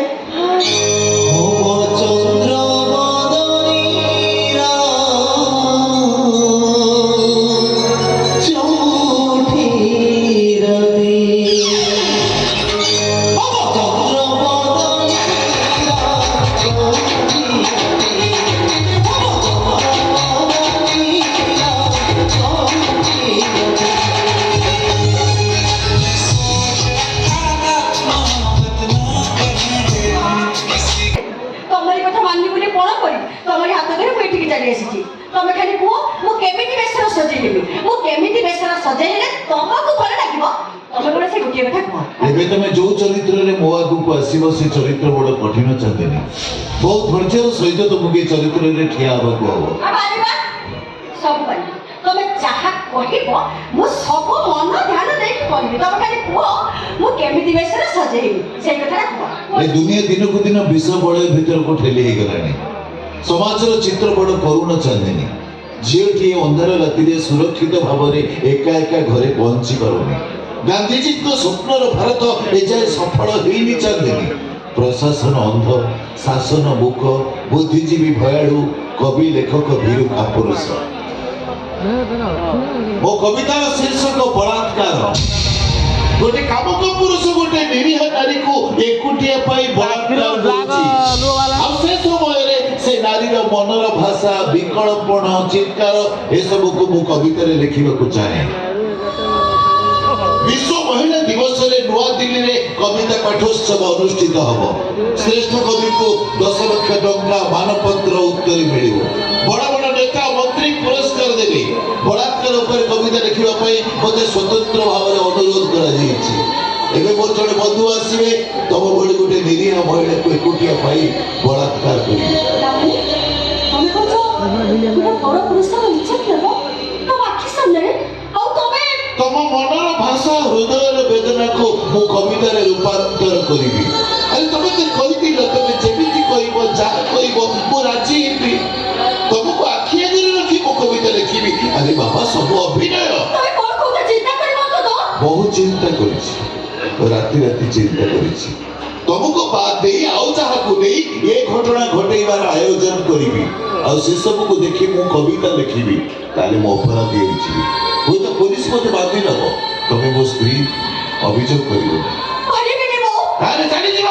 ଚନ୍ଦ୍ର ତମେ ଖାଲି କୁହ ମୁଁ କେମିତି ବେଶର ସଜେଇବି ମୁଁ କେମିତି ବେଶର ସଜେଇଲେ ତମକୁ ଭଲ ଲାଗିବ ତମେ କଣ ସେ ଗୋଟିଏ କଥା କୁହ ଏବେ ତମେ ଯୋଉ ଚରିତ୍ରରେ ମୋ ଆଗକୁ ଆସିବ ସେ ଚରିତ୍ର ବଡ କଠିନ ଚାନ୍ଦିନୀ ବହୁତ ଧୈର୍ଯ୍ୟର ସହିତ ତମକୁ ଏ ଚରିତ୍ରରେ ଠିଆ ହେବାକୁ ହବ ସବୁ ପାରିବି ତମେ ଯାହା କହିବ ମୁଁ ସବୁ ମନ ଧ୍ୟାନ ଦେଇକି କରିବି ତମେ ଖାଲି କୁହ ମୁଁ କେମିତି ବେଶରେ ସଜେଇବି ସେଇ କଥାଟା କୁହ ଏ ଦୁନିଆ ଦିନକୁ ଦିନ ବିଷ ବଳୟ ଭିତରକୁ ଠେଲି ହେଇଗଲାଣି ସମାଜର ଚିତ୍ର ବଡ କରୁଣ ଚାନ୍ଦିନୀ ଝିଅଟିଏ ଅନ୍ଧାର ରାତିରେ ସୁରକ୍ଷିତ ଭାବରେ ଏକା ଏକା ଘରେ ପହଞ୍ଚି ପାରୁନି ଗାନ୍ଧିଜୀଙ୍କ ସ୍ୱପ୍ନର ଭାରତ ଏଯାଏ ସଫଳ ହେଇନି ଚାନ୍ଦିନୀ ପ୍ରଶାସନ ଅନ୍ଧ ଶାସନ ମୁକ ବୁଦ୍ଧିଜୀବୀ ଭୟାଳୁ କବି ଲେଖକ ଭୀରୁ କାପୁରୁଷ ମୋ କବିତାର ଶୀର୍ଷକ ବଳାତ୍କାର ଗୋଟେ କାମୁକ ପୁରୁଷ ଗୋଟେ ନିରୀହ ନାରୀକୁ ଏକୁଟିଆ ପାଇ ବଳାତ୍କାର କରୁଛି ଆଉ ସେ ସମୟରେ ସେ ନାରୀର ମନର ଭାଷା ବିକଳପଣ ଚିତ୍କାର ଏସବୁକୁ ମୁଁ କବିତାରେ ଲେଖିବାକୁ ଚାହେଁ ବିଶ୍ୱ ମହିଳା ଦିବସରେ ନୂଆଦିଲ୍ଲୀରେ କବିତା ପାଠୋତ୍ସବ ଅନୁଷ୍ଠିତ ହବ ଶ୍ରେଷ୍ଠ କବିଙ୍କୁ 10 ଲକ୍ଷ ଟଙ୍କା ମାନପତ୍ର ଉତ୍ତରୀ ମିଳିବ ବଡ ବଡ ନେତା ମନ୍ତ୍ରୀ ପୁରସ୍କାର ଦେବେ ବଳାତ୍କାର ଉପରେ କବିତା ଲେଖିବା ପାଇଁ ମୋତେ ସ୍ୱତନ୍ତ୍ର ଭାବରେ ଅନୁରୋଧ କରାଯାଇଛି ଏବେ ମୋର ଜଣେ ବନ୍ଧୁ ଆସିବେ ତମ ଭଳି ଗୋଟେ ନିରୀହ ମହିଳାକୁ ଏକୁଟିଆ ପାଇ ବଳାତ୍କାର କରିବେ ତମେ କହୁଛ ଗୋଟେ ବଡ ପୁରୁଷର ଇଚ୍ଛା ଥିବ ତମ ଆଖି ସାମ୍ନାରେ ଆଉ ତମେ ତମ ମନର ଭାଷା ହୃଦୟର ବେଦନାକୁ ମୁଁ କବିତାରେ ରୂପାନ୍ତର କରିବି ଆରେ ତମେ ତ କହିଥିଲ ତମେ ଯେମିତି କହିବ ଯାହା କହିବ ମୁଁ ରାଜି ହେବି ତମକୁ ଆଖି ଆଗରେ ରଖି ମୁଁ କବିତା ଲେଖିବି ଆରେ ବାବା ସବୁ ଅଭିନୟ ତମେ କଣ କହୁଛ ଚିନ୍ତା କରିବ ତ ବହୁ ଚିନ୍ତା କରିଛି ରାତି ରାତି ଚିନ୍ତା କରିଛି ତମକୁ ବାଦ ଦେଇ ଆଉ ଯାହାକୁ ନେଇ ଏ ଘଟଣା ଘଟେଇବାର ଆୟୋଜନ କରିବି ଆଉ ସେସବୁକୁ ଦେଖି ମୁଁ କବିତା ଲେଖିବି ତାହେଲେ ମୁଁ ଅପରାଧ ହେଇଯିବି ହୁଏତ ପୋଲିସ ମୋତେ ବାନ୍ଧି ନେବ ତମେ ମୋ ସ୍ତ୍ରୀ ଅଭିଯୋଗ କରିବ ତାହେଲେ ଚାଲିଯିବ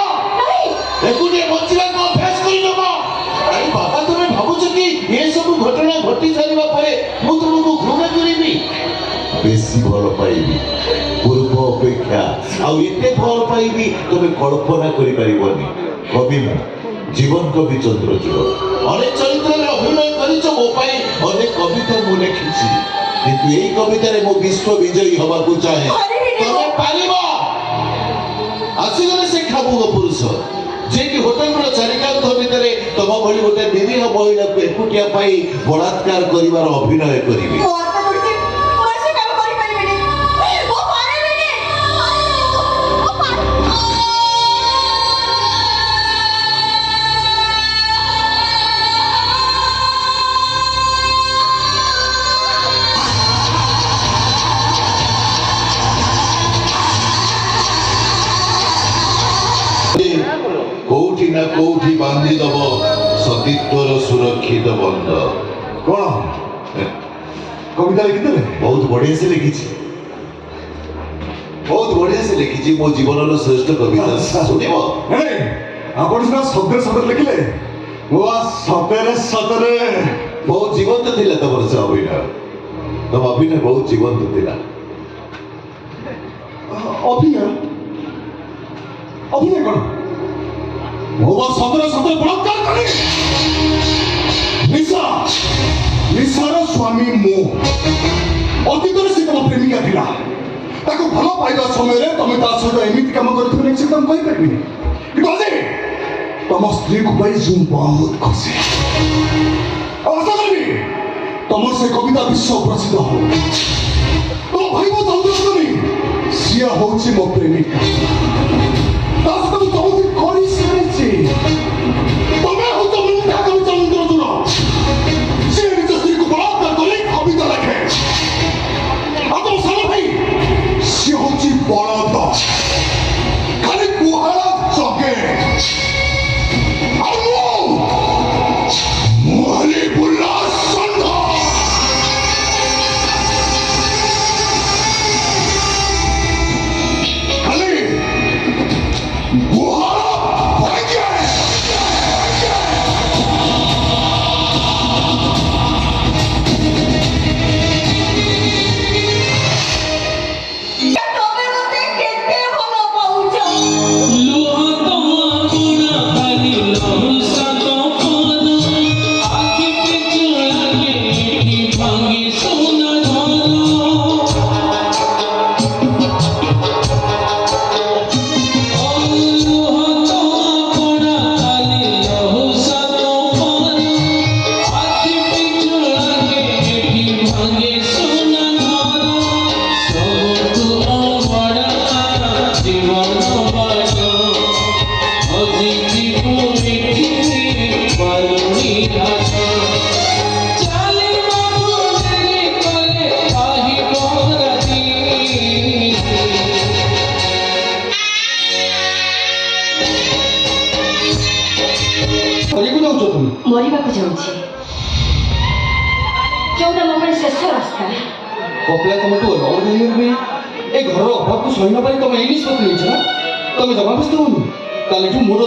ଏକୁଟିଆ ବଞ୍ଚିବାକୁ ଅଭ୍ୟାସ କରିନେବ ଆରେ ବାବା ତମେ ଭାବୁଛ କି ଏସବୁ ଘଟଣା ଘଟି ସାରିବା ପରେ ମୁଁ ତମକୁ ଘୃଣା କରିବି ବେଶୀ ଭଲ ପାଇବି ପୂର୍ବ ଅପେକ୍ଷା ଆଉ ଏତେ ଭଲ ପାଇବି ତମେ କଳ୍ପନା କରିପାରିବନି କବି ମୁଁ ଜୀବନ କବି ଚନ୍ଦ୍ରଚୂଡ଼ ଅନେକ ଚରିତ୍ରରେ ଅଭିନୟ କରିଛ ମୋ ପାଇଁ ଅନେକ କବିତା ମୁଁ ଲେଖିଛି କିନ୍ତୁ ଏଇ କବିତାରେ ମୁଁ ବିଶ୍ୱ ବିଜୟୀ ହବାକୁ ଚାହେଁ ତମେ ପାରିବ ଆସିଗଲେ ସେ ଖାମୁକ ପୁରୁଷ ଯିଏକି ହୋଟେଲର ଚାରିକାନ୍ଥ ଭିତରେ ତମ ଭଳି ଗୋଟେ ନିରୀହ ମହିଳାକୁ ଏକୁଟିଆ ପାଇ ବଳାତ୍କାର କରିବାର ଅଭିନୟ କରିବି କୋଉଠି ନା କୋଉଠି ବାନ୍ଧି ଦବ ସତୀତ୍ୱର ସୁରକ୍ଷିତ ବନ୍ଧ କଣ କବିତା ଲେଖିଦେଲେ ବହୁତ ବଢିଆ ସେ ଲେଖିଛି ବହୁତ ବଢିଆ ସେ ଲେଖିଛି ମୋ ଜୀବନର ଶ୍ରେଷ୍ଠ କବିତା ଶୁଣିବ ନାଇଁ ଆପଣ ସିନା ଶବ୍ଦରେ ଶବ୍ଦରେ ଲେଖିଲେ ସତରେ ସତରେ ବହୁତ ଜୀବନ୍ତ ଥିଲା ତମର ସେ ଅଭିନୟ ତମ ଅଭିନୟ ବହୁତ ଜୀବନ୍ତ ଥିଲା ଅଭିନୟ ଅଭିନୟ କଣ ସତରେ ସତରେ ବଳାତ୍କାର କଲି ନିଶାର ସ୍ୱାମୀ ମୁଁ ଅତୀତରେ ସେ ତମ ପ୍ରେମିକା ଥିଲା ତାକୁ ଭଲ ପାଇବା ସମୟରେ ତମେ ତା ସହିତ ଏମିତି କାମ କରିଥିବ ନାହିଁ ସେ ତମେ କହିପାରିବିନି କିନ୍ତୁ ଆଜି ତମ ସ୍ତ୍ରୀକୁ ପାଇ ମୁଁ ବହୁତ ଖୁସି ଆଶା କରିବି ତମର ସେ କବିତା ବିଶ୍ୱ ପ୍ରସିଦ୍ଧ ହବ ତମ ଭାଇବ ଚନ୍ଦ୍ରଶେଖର ସିଏ ହଉଛି ମୋ ପ୍ରେମିକା ତା ସହିତ ମୁଁ ସବୁଠି କରିସାରିଛି ତମେ ହଉଛ ମିଥ୍ୟା କବି ଚନ୍ଦ୍ରଚୂଡ଼ ସିଏ ନିଜ ସ୍ତ୍ରୀକୁ ବଳାତ୍କାର କରି କବିତା ଲେଖେ ଆଉ ତମ ସାନ ଭାଇ ସିଏ ହଉଛି ବଳଦ ଖାଲି ଗୁହାଳ ଜଗେ ଆଉ ମୁଁ ହେଲି ବୁଲା ଷଣ୍ଢ ଖାଲି ଗୁହାଳ କରିବାକୁ ଯାଉଛ ତୁମେ ମରିବାକୁ ଯାଉଛି ଯୋଉଟା ମୋ ପାଇଁ ଶେଷ ରାସ୍ତା କପିଳା ତମଠୁ ଅଲଗା ହେଇଗଲା ପାଇଁ ଏ ଘରର ଅଭାବକୁ ସହି ନ ପାରି ତମେ ଏଇ ନିଷ୍ପତ୍ତି ନେଇଛ ନା ତମେ ଜମା ବ୍ୟସ୍ତ ହଉନି କାଲିଠୁ ମୋର